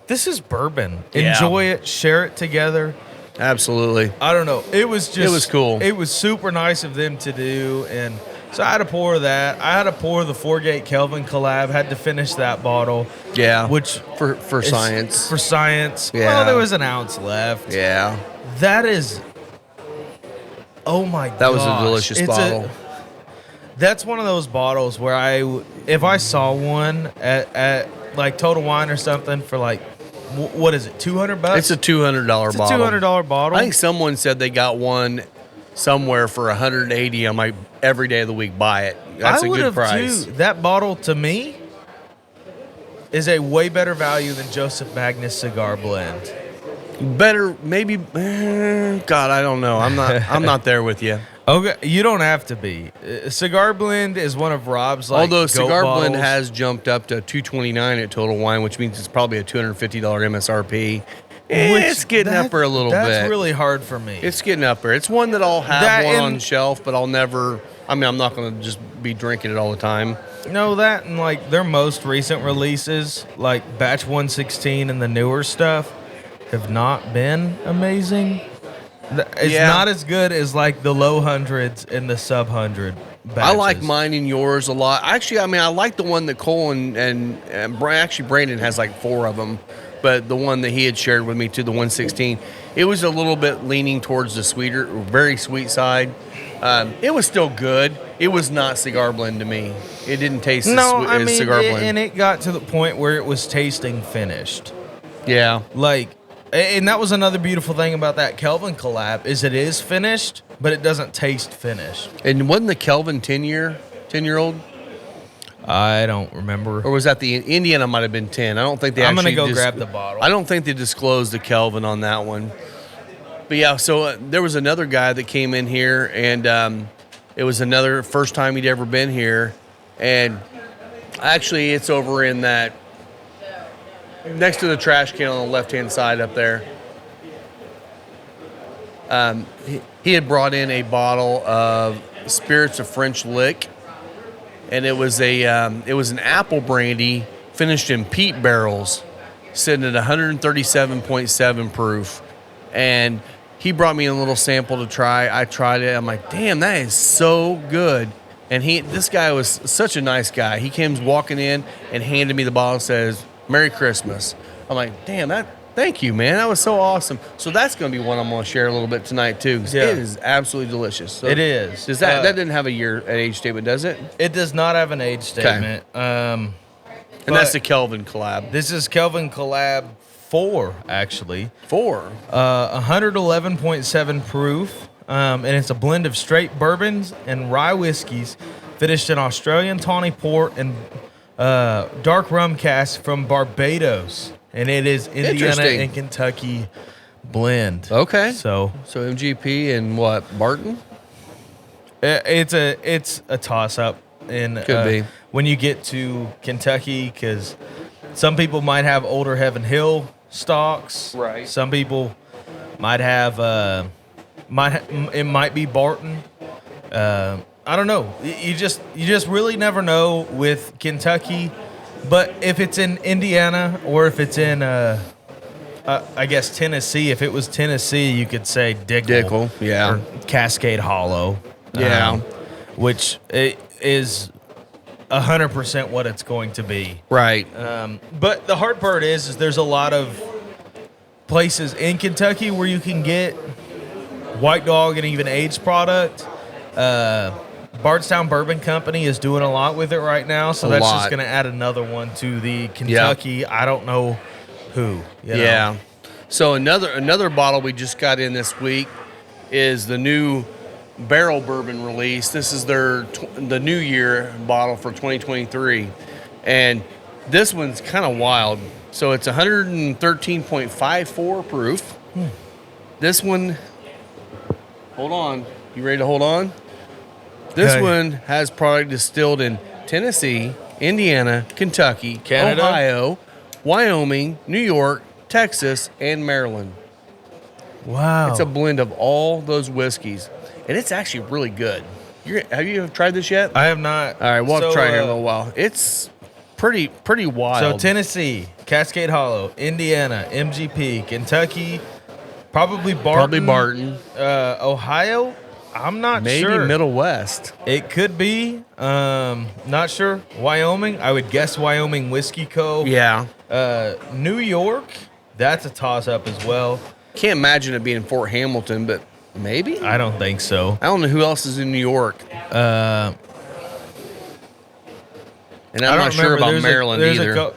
This is bourbon. Yeah. Enjoy it, share it together. Absolutely. I don't know. It was cool. It was super nice of them to do, and so I had to pour that. I had to pour the 4-Gate Kelvin collab. Had to finish that bottle. Yeah. Which for science. For science. Yeah. Well, there was an ounce left. Yeah. That is. Oh my god. That was a delicious bottle. That's one of those bottles where if I saw one at like Total Wine or something for like, what is it, $200? It's a $200 bottle. It's a $200 bottle. I think someone said they got one somewhere for $180. I'm like, every day of the week, buy it. That's a good price. Too. That bottle to me is a way better value than Joseph Magnus cigar blend. Better, maybe. God, I don't know. I'm not there with you. Okay, you don't have to be. Cigar blend is one of Rob's Although cigar bottles. blend has jumped up to $229 at Total Wine, which means it's probably a $250 MSRP. It's getting up there a little bit. That's really hard for me. It's getting up there. It's one that I'll have on shelf, but I'll never. I mean, I'm not going to just be drinking it all the time. No, that and like their most recent releases, like Batch 116 and the newer stuff, have not been amazing. It's not as good as like the low hundreds and the sub 100 batches. I like mine and yours a lot. Actually, I mean, I like the one that Cole and actually Brandon has like 4 of them, but the one that he had shared with me too, the 116, it was a little bit leaning towards the sweeter, very sweet side. It was still good. It was not cigar blend to me. It didn't taste as cigar blend. And it got to the point where it was tasting finished. Yeah. And that was another beautiful thing about that Kelvin collab is it is finished, but it doesn't taste finished. And wasn't the Kelvin 10-year-old? I don't remember. Or was that the Indiana might have been 10? I don't think they I'm actually going to go grab the bottle. I don't think they disclosed the Kelvin on that one. But yeah, so there was another guy that came in here, and it was another first time he'd ever been here. And Actually, it's over in that next to the trash can on the left-hand side up there. He had brought in a bottle of Spirits of French Lick, and it was an apple brandy finished in peat barrels, sitting at 137.7 proof. And he brought me a little sample to try. I tried it. I'm like, damn, that is so good. And this guy was such a nice guy. He came walking in and handed me the bottle and says, Merry Christmas. I'm like, damn, thank you, man. That was so awesome. So that's going to be one I'm going to share a little bit tonight, too, because it is absolutely delicious. So it is. Does that didn't have an age statement, does it? It does not have an age statement. And that's the Kelvin collab. This is Kelvin collab 4, actually. 4. 111.7 proof. And it's a blend of straight bourbons and rye whiskeys finished in Australian tawny port and dark rum cask from Barbados. And it is Indiana and Kentucky blend. Okay. So MGP and what, Barton? It's a toss-up. Could be. When you get to Kentucky, because some people might have older Heaven Hill stocks. Right. Some people might have... it might be Barton. I don't know. You just really never know with Kentucky. But if it's in Indiana or if it's in, I guess Tennessee. If it was Tennessee, you could say Dickel, yeah, or Cascade Hollow, yeah, which is 100% what it's going to be, right. But the hard part is there's a lot of places in Kentucky where you can get White Dog and even aged product. Bardstown Bourbon Company is doing a lot with it right now, so that's just going to add another one to the Kentucky. Yep. I don't know who. Yeah. So another bottle we just got in this week is the new barrel bourbon release. This is the New Year bottle for 2023, and this one's kind of wild. So it's 113.54 proof. This one. Hold on. You ready to hold on? This one has product distilled in Tennessee, Indiana, Kentucky, Canada, Ohio, Wyoming, New York, Texas, and Maryland. Wow. It's a blend of all those whiskeys, and it's actually really good. Have you tried this yet? I have not. All right, we'll have to try it here in a little while. It's pretty wild. So Tennessee, Cascade Hollow, Indiana, MGP, Kentucky, probably Barton. Ohio, I'm not sure. Maybe Middle West. It could be. Not sure. Wyoming, I would guess Wyoming Whiskey Co. Yeah. New York, that's a toss-up as well. Can't imagine it being Fort Hamilton, but maybe? I don't think so. I don't know who else is in New York. And I'm not sure about Maryland either.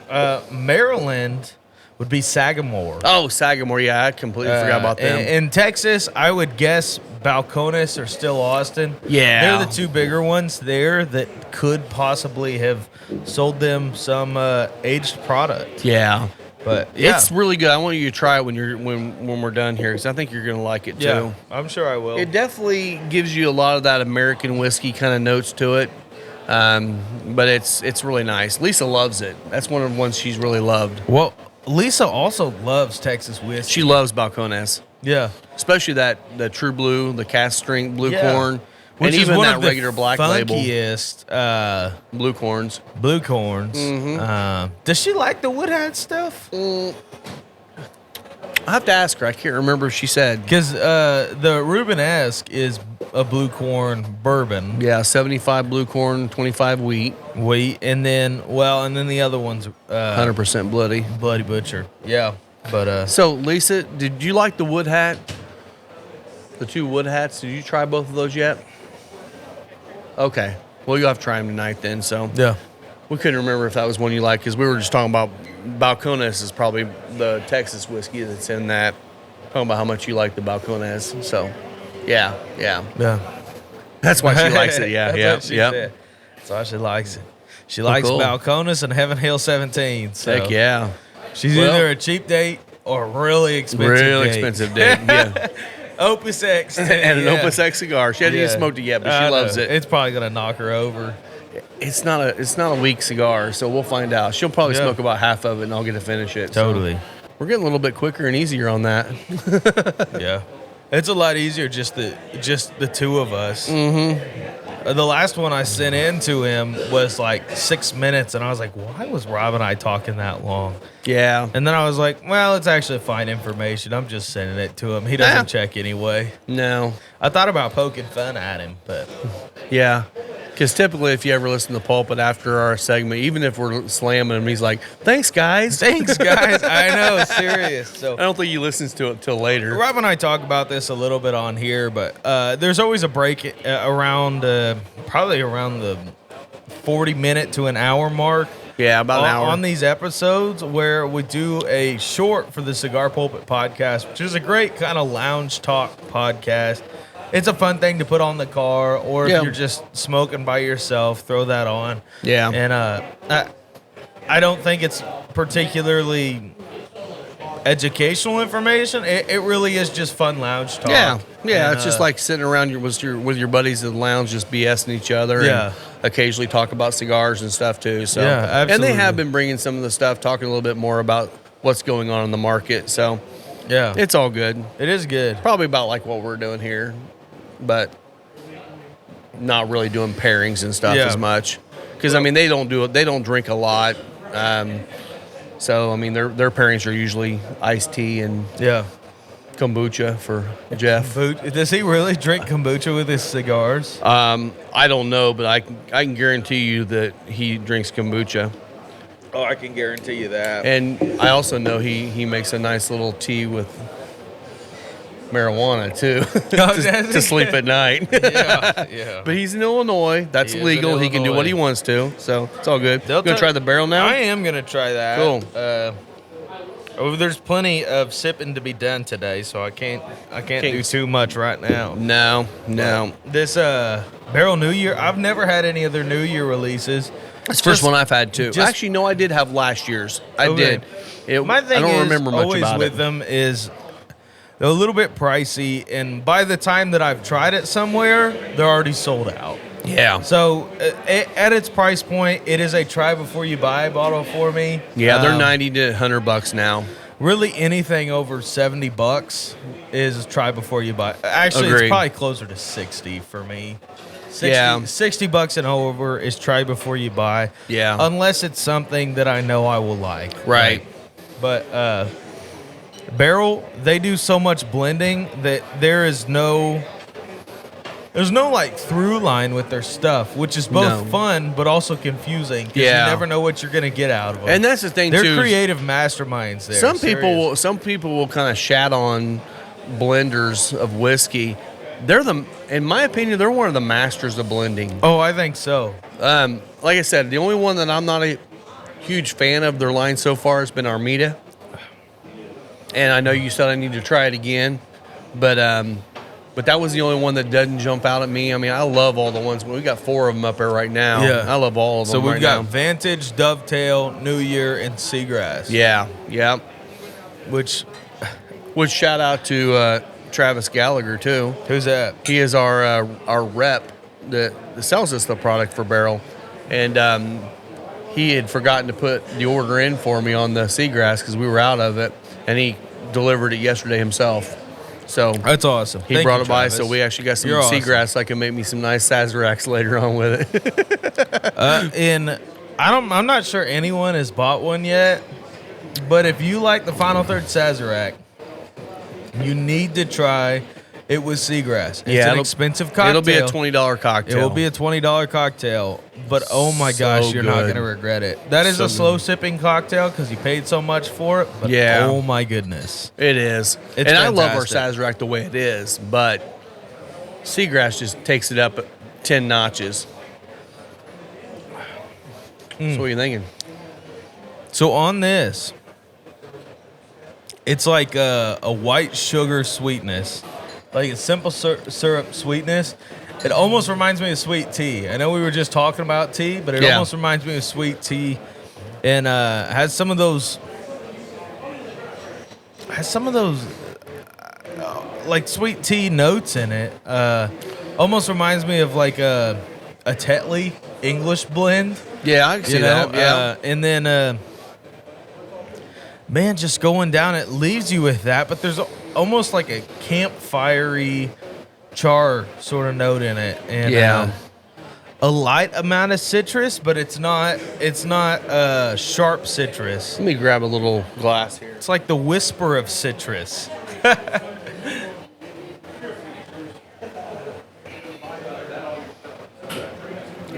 Maryland would be Sagamore. Oh, Sagamore. Yeah, I completely forgot about them. In Texas, I would guess Balcones or Still Austin. Yeah. They're the two bigger ones there that could possibly have sold them some aged product. Yeah. But yeah. It's really good. I want you to try it when we're done here, because I think you're going to like it too. Yeah, I'm sure I will. It definitely gives you a lot of that American whiskey kind of notes to it. But it's really nice. Lisa loves it. That's one of the ones she's really loved. Well, Lisa also loves Texas whiskey. She loves Balcones. Yeah. Especially the True Blue, the cast strength Blue Corn, which and is even one that of the regular black label. Funkiest Blue Corns. Blue Corns. Mm-hmm. Does she like the wood hat stuff? I have to ask her. I can't remember if she said. Because the Rubenesque is a blue corn bourbon. Yeah, 75 blue corn, 25 wheat. And then the other one's 100% bloody. Bloody Butcher. Yeah. But so, Lisa, did you like the wood hat? The two wood hats? Did you try both of those yet? Okay. Well, you'll have to try them tonight then. So yeah. We couldn't remember if that was one you liked, because we were just talking about Balcones is probably the Texas whiskey that's in that. Talking about how much you like the Balcones. So, yeah. That's why she likes it. Yeah, That's why she likes it. She likes Balcones and Heaven Hill 17. So heck yeah. She's either a cheap date or a really expensive date. Yeah. Opus X. And an Opus X cigar. She hasn't even smoked it yet, but she loves it. It's probably going to knock her over. It's not a weak cigar, so we'll find out. She'll probably Yeah. smoke about half of it, and I'll get to finish it. so. Totally. We're getting a little bit quicker and easier on that. Yeah. It's a lot easier just the two of us. Mm-hmm. The last one I sent in to him was like 6 minutes, and I was like, why was Rob and I talking that long? Yeah. And then I was like, well, it's actually fine information. I'm just sending it to him. He doesn't check anyway. No. I thought about poking fun at him, but Yeah. Because typically, if you ever listen to Pulpit after our segment, even if we're slamming him, he's like, thanks, guys. thanks, guys. I know, serious. So I don't think he listens to it till later. Rob and I talk about this a little bit on here, but there's always a break around probably around the 40-minute to an hour mark. Yeah, about an hour. On these episodes where we do a short for the Cigar Pulpit podcast, which is a great kind of lounge talk podcast. It's a fun thing to put on the car, or if you're just smoking by yourself, throw that on. Yeah. And I don't think it's particularly educational information. It really is just fun lounge talk. Yeah, And, it's just like sitting around with your buddies at the lounge, just BSing each other. Yeah. And occasionally talk about cigars and stuff too. So Yeah, absolutely. And they have been bringing some of the stuff, talking a little bit more about what's going on in the market. So yeah, it's all good. it is good. Probably about like what we're doing here, but not really doing pairings and stuff as much. Because I mean, they don't drink a lot. So I mean, their pairings are usually iced tea and Yeah. kombucha for Jeff. Does he really drink kombucha with his cigars? I don't know, but I can guarantee you that he drinks kombucha. Oh, I can guarantee you that. And I also know he makes a nice little tea with marijuana too to sleep at night. yeah. But he's in Illinois. That's He is legal. in He can do what he Illinois. wants to. So it's all good. They'll Gonna try the barrel now? I am gonna try that. Cool. There's plenty of sipping to be done today, so I can't do too much right now. No. This Barrel New Year, I've never had any other New Year releases. It's the first one I've had too. just- Actually, no, I did have last year's. I Okay. did. My thing I don't is remember much always about with it. them is they're a little bit pricey, and by the time that I've tried it somewhere, they're already sold out. Yeah. So at its price point, it is a try before you buy bottle for me. Yeah, they're $90 to $100 now. Really, anything over $70 is try before you buy. Actually, Agreed. it's probably closer to 60 for me. 60, Yeah. $60 and over is try before you buy. Yeah. Unless it's something that I know I will like. Right. But Barrel, they do so much blending that there's no like through line with their stuff, which is both No. fun but also confusing because Yeah. you never know what you're gonna get out of them. And that's the thing They're too. creative masterminds there. Some people serious. will kind of shat on blenders of whiskey. In my opinion, they're one of the masters of blending. Oh, I think so. Like I said, the only one that I'm not a huge fan of their line so far has been Armida. And I know you said I need to try it again, but that was the only one that doesn't jump out at me. I mean, I love all the ones. We got 4 of them up there right now. Yeah. I love all of them. So we've right got now. Vantage, Dovetail, New Year, and Seagrass. Yeah. Which, Shout out to Travis Gallagher too. who's that? He is our rep that sells us the product for Barrel, and he had forgotten to put the order in for me on the Seagrass because we were out of it, and he delivered it yesterday himself. So That's awesome. he Thank brought you, it by, Travis. so we actually got some You're awesome. Seagrass. So I can make me some nice Sazeracs later on with it. I'm not sure anyone has bought one yet, but if you like the Final Third Sazerac, you need to try it with Seagrass. It's an expensive cocktail. It'll be a $20 cocktail. It will be a $20 cocktail, but oh my gosh, you're not good. going to regret it. That is So a slow sipping cocktail because you paid so much for it, but Yeah. oh my goodness. It is. It's and I love our fantastic. Sazerac the way it is, but Seagrass just takes it up 10 notches. So what are you thinking? So on this, it's like a white sugar sweetness, like a simple syrup sweetness. It almost reminds me of sweet tea. I know we were just talking about tea, but it Yeah. almost reminds me of sweet tea, and has some of those like sweet tea notes in it. Almost reminds me of like a a Tetley English blend. Yeah, I can see that. Yeah. And then, man, just going down, it leaves you with that, but there's almost like a campfire-y char sort of note in it. And, a light amount of citrus, but it's not sharp citrus. Let me grab a little glass here. It's like the whisper of citrus.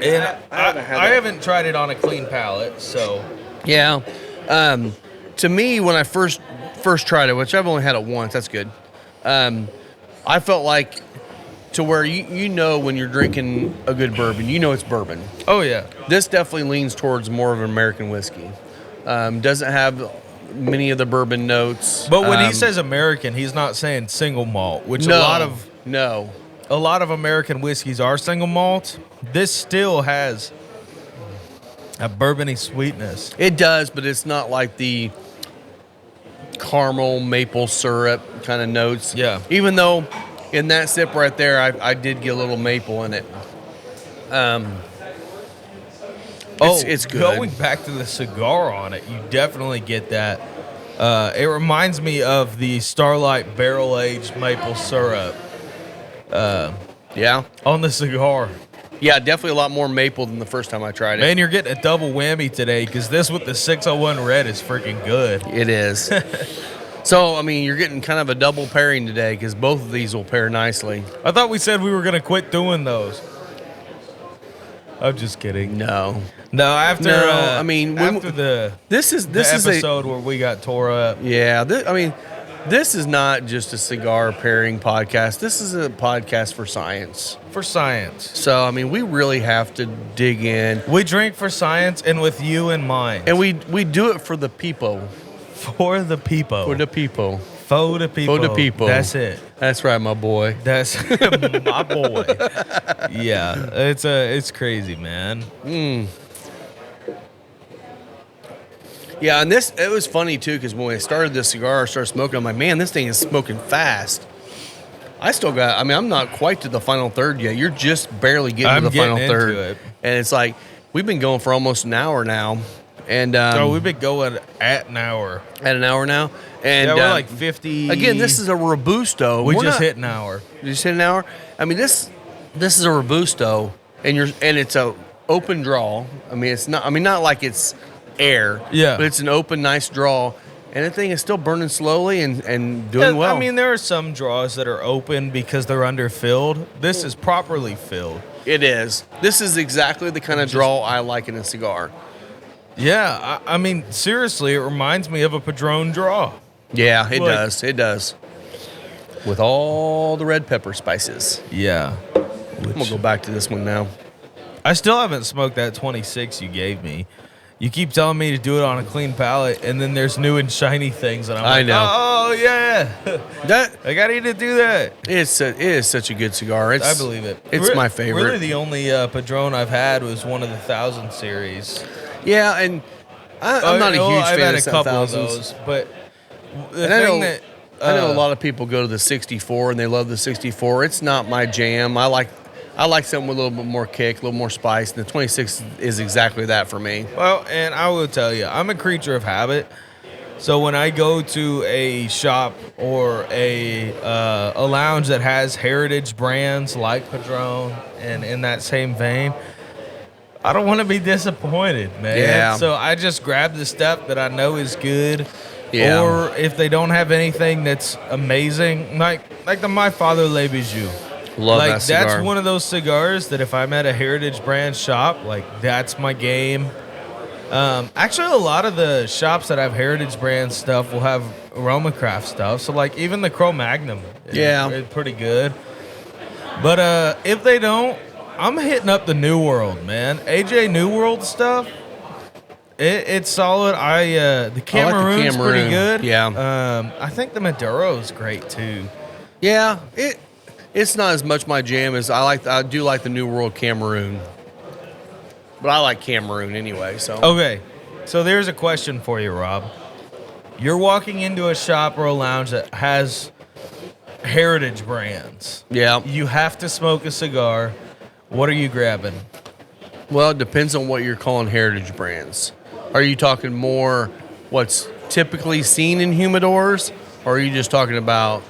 And I haven't tried it on a clean palate, so. Yeah. To me, when I first tried it, which I've only had it once, that's good. I felt like to where you know when you're drinking a good bourbon, you know it's bourbon. Oh, yeah. This definitely leans towards more of an American whiskey. Doesn't have many of the bourbon notes. But when he says American, he's not saying single malt, which no, a lot of American whiskeys are single malt. This still has a bourbony sweetness. It does, but it's not like the caramel maple syrup kind of notes. Yeah. Even though in that sip right there, I did get a little maple in it. It's good. Going back to the cigar on it, you definitely get that. It reminds me of the Starlight barrel-aged maple syrup. Yeah. On the cigar. Yeah, definitely a lot more maple than the first time I tried it. Man, you're getting a double whammy today because this with the 601 red is freaking good. It is. So, I mean, you're getting kind of a double pairing today because both of these will pair nicely. I thought we said we were going to quit doing those. I'm just kidding. No, after this is episode where we got tore up. Yeah, this is not just a cigar pairing podcast. This is a podcast for science. For science. So, I mean, we really have to dig in. We drink for science and with you in mind. And we do it for the people. For the people. For the people. For the people. For the people. That's it. That's right, my boy. That's my boy. Yeah, it's crazy, man. Yeah, and it was funny too because when I started this cigar, I started smoking. I'm like, man, this thing is smoking fast. I'm not quite to the final third yet. You're just barely getting to the final third. It. And it's like, we've been going for almost an hour now. And we've been going at an hour. At an hour now? And yeah, we're like 50. Again, this is a Robusto. We just hit an hour. You just hit an hour? I mean, this is a Robusto, and it's a open draw. I mean, it's not like it's air. Yeah. But it's an open, nice draw. And the thing is still burning slowly and doing well. I mean, there are some draws that are open because they're underfilled. This is properly filled. It is. This is exactly the kind of draw I like in a cigar. Yeah. I mean, seriously, it reminds me of a Padron draw. Yeah, it does. It does. With all the red pepper spices. Yeah. I'm going to go back to this one now. I still haven't smoked that 26 you gave me. You keep telling me to do it on a clean palate, and then there's new and shiny things, and I'm like, oh, yeah. I got to do that. It is such a good cigar. I believe it. It's my favorite. Really, the only Padron I've had was one of the 1000 series. Yeah, and I'm not a huge fan of 1000s. I've had a couple of those, but I know a lot of people go to the 64, and they love the 64. It's not my jam. I like something with a little bit more kick, a little more spice, and the 26 is exactly that for me. Well, and I will tell you, I'm a creature of habit. So when I go to a shop or a lounge that has heritage brands like Padron and in that same vein, I don't want to be disappointed, man. Yeah. So I just grab the stuff that I know is good. Yeah. Or if they don't have anything that's amazing, like the My Father Le Bijou. Love that cigar. That's one of those cigars that if I'm at a heritage brand shop, that's my game. Actually, a lot of the shops that have heritage brand stuff will have Aromacraft stuff. So even the Cro-Magnon is pretty good. But if they don't, I'm hitting up the New World, man. AJ New World stuff. It's solid. The Cameroon's pretty good. Yeah. I think the Maduro's great too. Yeah. It's not as much my jam as I do like the New World Cameroon. But I like Cameroon anyway, so. Okay. So there's a question for you, Rob. You're walking into a shop or a lounge that has heritage brands. Yeah. You have to smoke a cigar. What are you grabbing? Well, it depends on what you're calling heritage brands. Are you talking more what's typically seen in humidors, or are you just talking about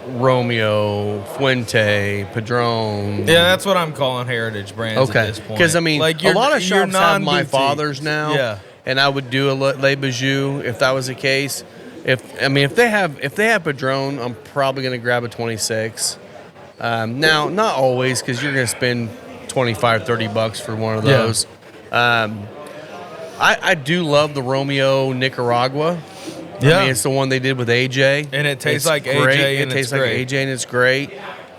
Romeo, Fuente, Padron? Yeah, that's what I'm calling heritage brands at Okay. this point. Because, I mean, like a lot of your shops have my non-boutiques. father's now. Yeah. And I would do a Le Bijou if that was the case. If they have Padron, I'm probably going to grab a 26. Now, not always, because you're going to spend $25-$30 for one of those. Yeah. I do love the Romeo Nicaragua. Yeah. I mean, it's the one they did with AJ. And it tastes like great. AJ. It tastes like AJ, and it's great.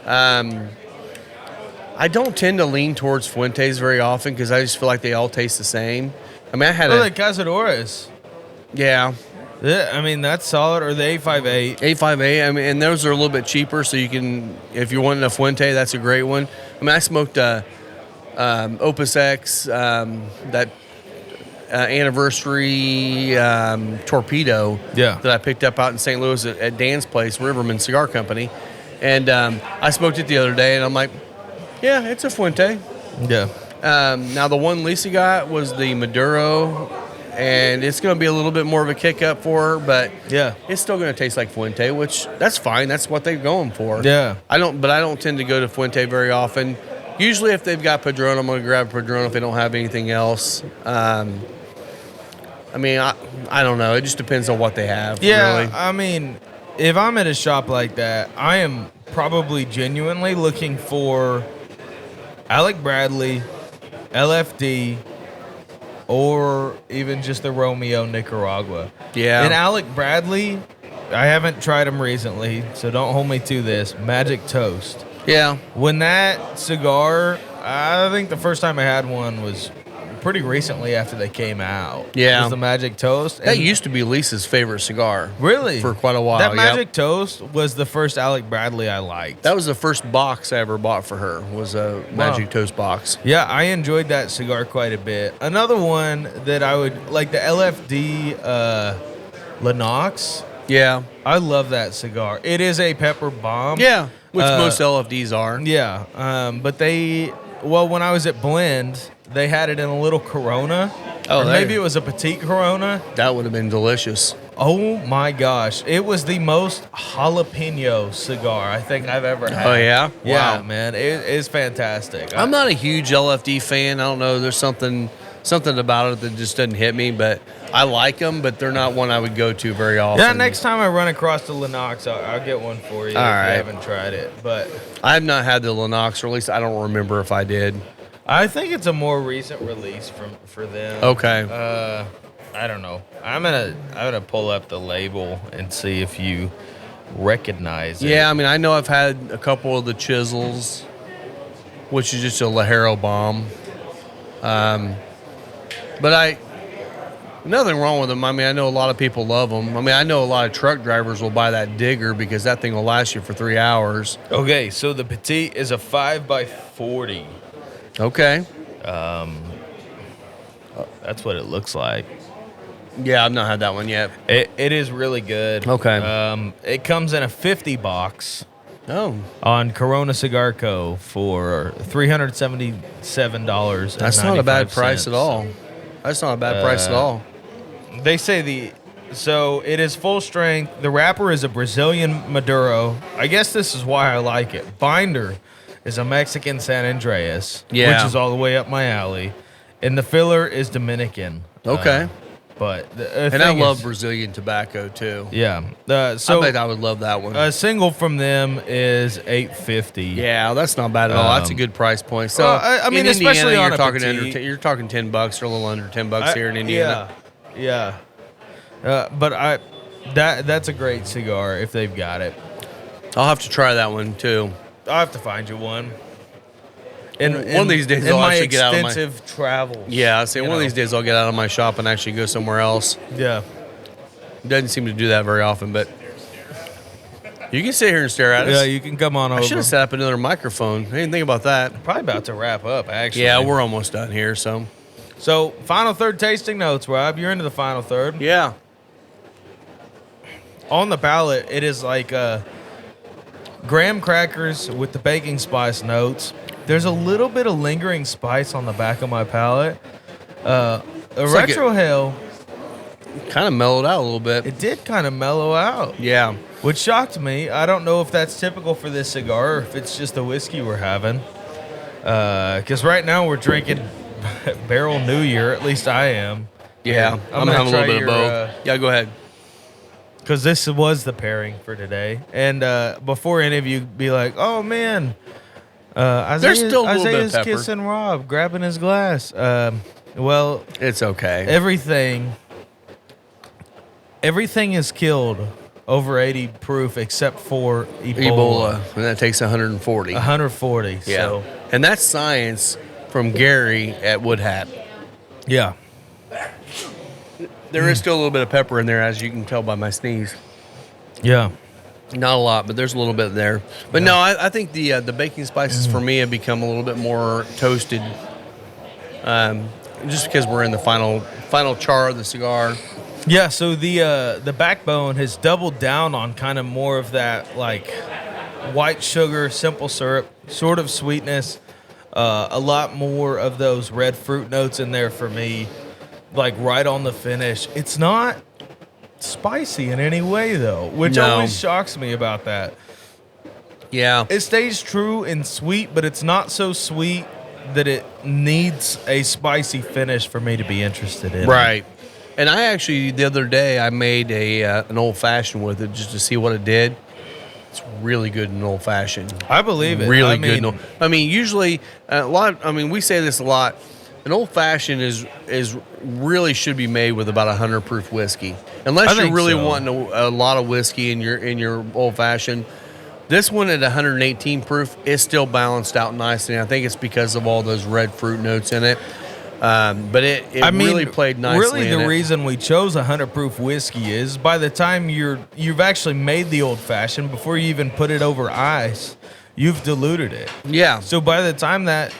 I don't tend to lean towards Fuentes very often because I just feel like they all taste the same. I mean, I had like Cazadores. Yeah. Yeah, I mean, that's solid. Or the 858. 858. I mean, and those are a little bit cheaper, so you can, if you're wanting a Fuente, that's a great one. I mean, I smoked Opus X, that anniversary torpedo that I picked up out in St. Louis at Dan's place, Riverman Cigar Company. And I smoked it the other day, and I'm like, yeah, it's a Fuente. Yeah. Now, the one Lisa got was the Maduro, and it's going to be a little bit more of a kick up for her, but yeah, it's still going to taste like Fuente, which that's fine. That's what they're going for. Yeah. I don't tend to go to Fuente very often. Usually, if they've got Padron, I'm going to grab Padron if they don't have anything else. I mean, I don't know. It just depends on what they have. Yeah, really. I mean, if I'm at a shop like that, I am probably genuinely looking for Alec Bradley, LFD, or even just the Romeo Nicaragua. Yeah. And Alec Bradley, I haven't tried him recently, so don't hold me to this. Magic Toast. Yeah. When that cigar, I think the first time I had one was pretty recently after they came out. Yeah. It was the Magic Toast. That used to be Lisa's favorite cigar. Really? For quite a while. That Magic Toast was the first Alec Bradley I liked. That was the first box I ever bought for her, was a Magic Toast box. Yeah, I enjoyed that cigar quite a bit. Another one that I would, like the LFD Lennox. Yeah. I love that cigar. It is a pepper bomb. Yeah, which most LFDs are. Yeah, but when I was at Blend, they had it in a little Corona. Oh, or maybe it was a petite Corona. That would have been delicious. Oh my gosh. It was the most jalapeno cigar I think I've ever had. Oh, yeah? Yeah, Wow. man. It is fantastic. I'm not a huge LFD fan. I don't know. There's something about it that just doesn't hit me, but I like them, but they're not one I would go to very often. Yeah, next time I run across the Lennox, I'll get one for you. All if right. you haven't tried it. But I have not had the Lennox, or at least I don't remember if I did. I think it's a more recent release for them. Okay. I don't know. I'm gonna pull up the label and see if you recognize it. Yeah, I mean, I know I've had a couple of the Chisels, which is just a Lajero bomb. But nothing wrong with them. I mean, I know a lot of people love them. I mean, I know a lot of truck drivers will buy that Digger because that thing will last you for 3 hours. Okay, so the petite is a 5x40. Okay. That's what it looks like. Yeah, I've not had that one yet. It is really good. Okay. It comes in a 50 box. Oh. On Corona Cigar Co. for $377. That's not a bad price at all. That's not a bad price at all. They say so it is full strength. The wrapper is a Brazilian Maduro. I guess this is why I like it. Binder is a Mexican San Andreas, which is all the way up my alley. And the filler is Dominican. Okay. But and I love Brazilian tobacco too. Yeah. So I bet I would love that one. A single from them is $8.50. Yeah, that's not bad at all. That's a good price point. So I mean, in Indiana, especially on you're talking $10 or a little under $10 here in Indiana. Yeah. But that's a great cigar if they've got it. I'll have to try that one too. I'll have to find you one. One of these days, I'll actually get out of my extensive travels. Yeah, one of these days I'll get out of my shop and actually go somewhere else. Yeah, doesn't seem to do that very often, but you can sit here and stare at us. Yeah, you can come on over. I should have set up another microphone. I didn't think about that. Probably about to wrap up, actually. Yeah, we're almost done here. So final third tasting notes, Rob. You're into the final third. Yeah. On the palate, it is like graham crackers with the baking spice notes. There's a little bit of lingering spice on the back of my palate. A like retrohale, kind of mellowed out a little bit. it did kind of mellow out. Yeah. Which shocked me. I don't know if that's typical for this cigar or if it's just the whiskey we're having. Because right now we're drinking Barrel New Year. At least I am. Yeah. I'm going to have a little bit of both. Yeah, go ahead. Because this was the pairing for today. And before any of you be like, oh, man, There's still a little bit of Isaiah's pepper. kissing Rob, grabbing his glass. Well, It's okay. everything is killed over 80 proof except for Ebola. And that takes 140. 140. Yeah. So, And that's science from Gary at Wood Hat. yeah. There is still a little bit of pepper in there, as you can tell by my sneeze. Yeah. Not a lot, but there's a little bit there. But no, I think the baking spices for me have become a little bit more toasted, just because we're in the final char of the cigar. Yeah, so the backbone has doubled down on kind of more of that like white sugar, simple syrup, sort of sweetness. A lot more of those red fruit notes in there for me, like right on the finish. It's not spicy in any way though, which No. always shocks me about that. Yeah. It stays true and sweet, but it's not so sweet that it needs a spicy finish for me to be interested in. Right. And I actually, the other day, I made an old-fashioned with it just to see what it did. It's really good in old-fashioned. I believe it. Really I good. mean, I mean, usually, we say this a lot. An old-fashioned is really should be made with about 100 proof whiskey. Unless I you're think really so. wanting a lot of whiskey in your old-fashioned. This one at 118 proof is still balanced out nicely. I think it's because of all those red fruit notes in it. But it really played nicely. Really, in the it. reason we chose 100 proof whiskey is by the time you've actually made the old fashioned, before you even put it over ice, you've diluted it. Yeah. So by the time that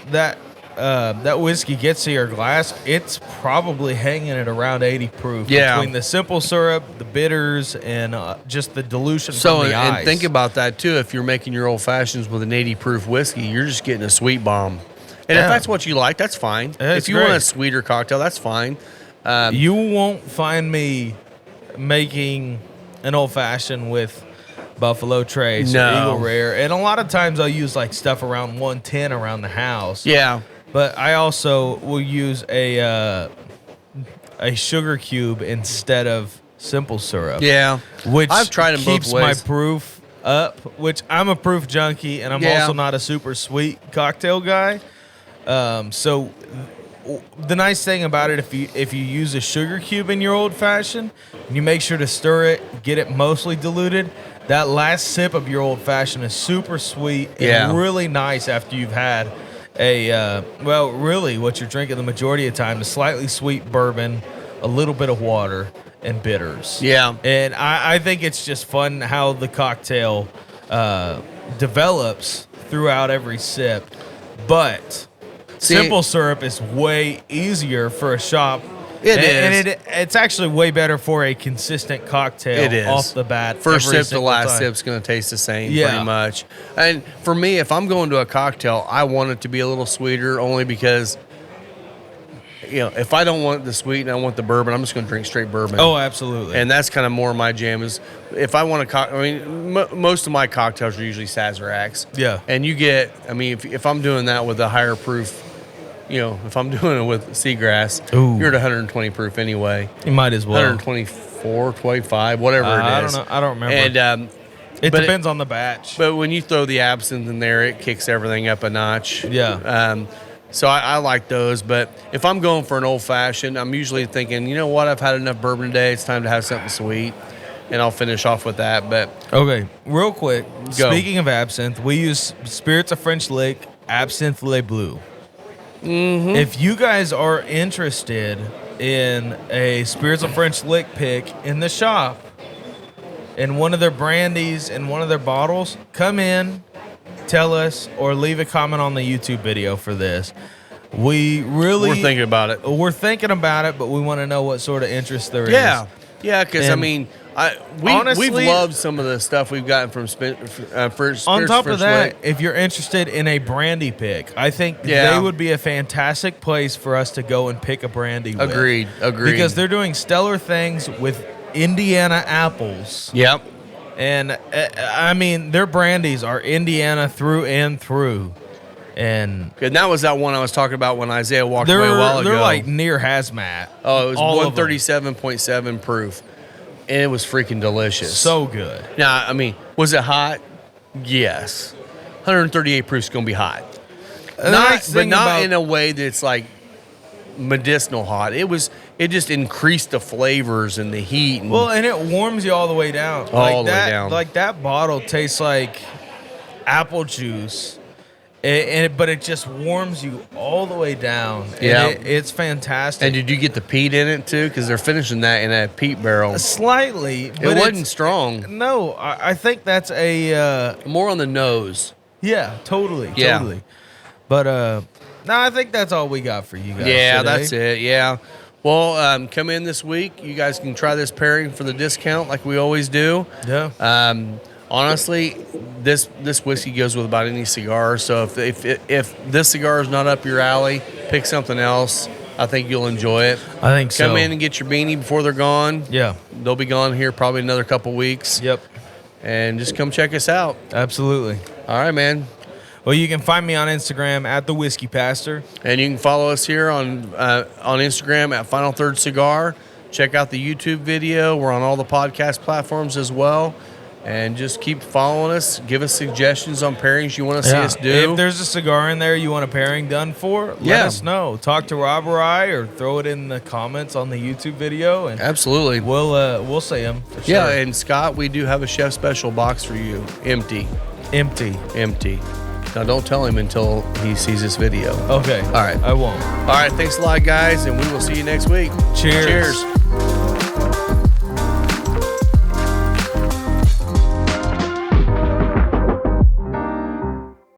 whiskey gets to your glass, it's probably hanging at around 80 proof. Yeah. Between the simple syrup, the bitters, and just the dilution So from the ice. and think about that too. If you're making your old fashions with an 80 proof whiskey, you're just getting a sweet bomb. And Yeah. if that's what you like, that's fine. That's if you want a great. sweeter cocktail, that's fine. You won't find me making an old fashioned with Buffalo Trace or No. Eagle Rare. And a lot of times I'll use like stuff around 110 around the house. Yeah. But I also will use a sugar cube instead of simple syrup. Yeah. Which I've tried them both keeps my ways. proof up, which I'm a proof junkie, and I'm Yeah. also not a super sweet cocktail guy. So the nice thing about it, if you use a sugar cube in your old fashioned, and you make sure to stir it, get it mostly diluted, that last sip of your old fashioned is super sweet and Yeah. really nice after you've had really what you're drinking the majority of the time is slightly sweet bourbon, a little bit of water, and bitters. Yeah. And I think it's just fun how the cocktail develops throughout every sip. But simple syrup is way easier for a shop. It And is. it's actually way better for a consistent cocktail It is. off the bat. First every sip to single last time. sip's going to taste the same Yeah. pretty much. And for me, if I'm going to a cocktail, I want it to be a little sweeter only because, if I don't want the sweet and I want the bourbon, I'm just going to drink straight bourbon. Oh, absolutely. And that's kind of more my jam is if I want most of my cocktails are usually Sazeracs. Yeah. And you get, if I'm doing that with a higher proof, if I'm doing it with seagrass, Ooh. you're at 120 proof anyway. You might as well. 124, 25, whatever it I is. don't know. I don't remember. And it but depends on the batch. but when you throw the absinthe in there, it kicks everything up a notch. Yeah. So I like those. But if I'm going for an old fashioned, I'm usually thinking, you know what, I've had enough bourbon today. It's time to have something sweet. And I'll finish off with that. But Okay, real quick. Go. Speaking of absinthe, we use Spirits of French Lick Absinthe Le Bleu. Mm-hmm. If you guys are interested in a Spirits of French Lick pick in the shop, in one of their brandies, in one of their bottles, come in, tell us, or leave a comment on the YouTube video for this. we're thinking about it. We're thinking about it, but we want to know what sort of interest there is. Yeah, because And- We've loved some of the stuff we've gotten from on top of that, if you're interested in a brandy pick, I think they would be a fantastic place for us to go and pick a brandy with. Agreed. Because they're doing stellar things with Indiana apples. Yep. And, I mean, their brandies are Indiana through and through. And that was that one I was talking about when Isaiah walked away a while ago. They're like near hazmat. Oh, it was 137.7 proof. And it was freaking delicious. So good. Now, I mean, was it hot? Yes. 138 proof is going to be hot. Not in a way that's like medicinal hot. It just increased the flavors and the heat. And it warms you all the way down. All the way down. Like that bottle tastes like apple juice. But it just warms you all the way down. Yeah, it's fantastic. And did you get the peat in it too? Because they're finishing that in a peat barrel. Slightly, but it wasn't strong. No, I think that's a more on the nose. Yeah, totally. But no, I think that's all we got for you guys. Yeah, today. That's it. Yeah. Well, come in this week. You guys can try this pairing for the discount, like we always do. Yeah. Honestly, this whiskey goes with about any cigar. So if this cigar is not up your alley, pick something else. I think you'll enjoy it. I think so. Come in and get your beanie before they're gone. Yeah. They'll be gone here probably another couple weeks. Yep. And just come check us out. Absolutely. All right, man. Well, you can find me on Instagram at the Whiskey Pastor. And you can follow us here on Instagram at Final Third Cigar. Check out the YouTube video. We're on all the podcast platforms as well. And just keep following us. Give us suggestions on pairings you want to see us do. If there's a cigar in there you want a pairing done for, let us know. Talk to Rob or I, or throw it in the comments on the YouTube video. And absolutely. We'll say them for sure. Yeah, and Scott, we do have a chef special box for you. Empty. Now, don't tell him until he sees this video. Okay. All right. I won't. All right. Thanks a lot, guys, and we will see you next week. Cheers. Cheers.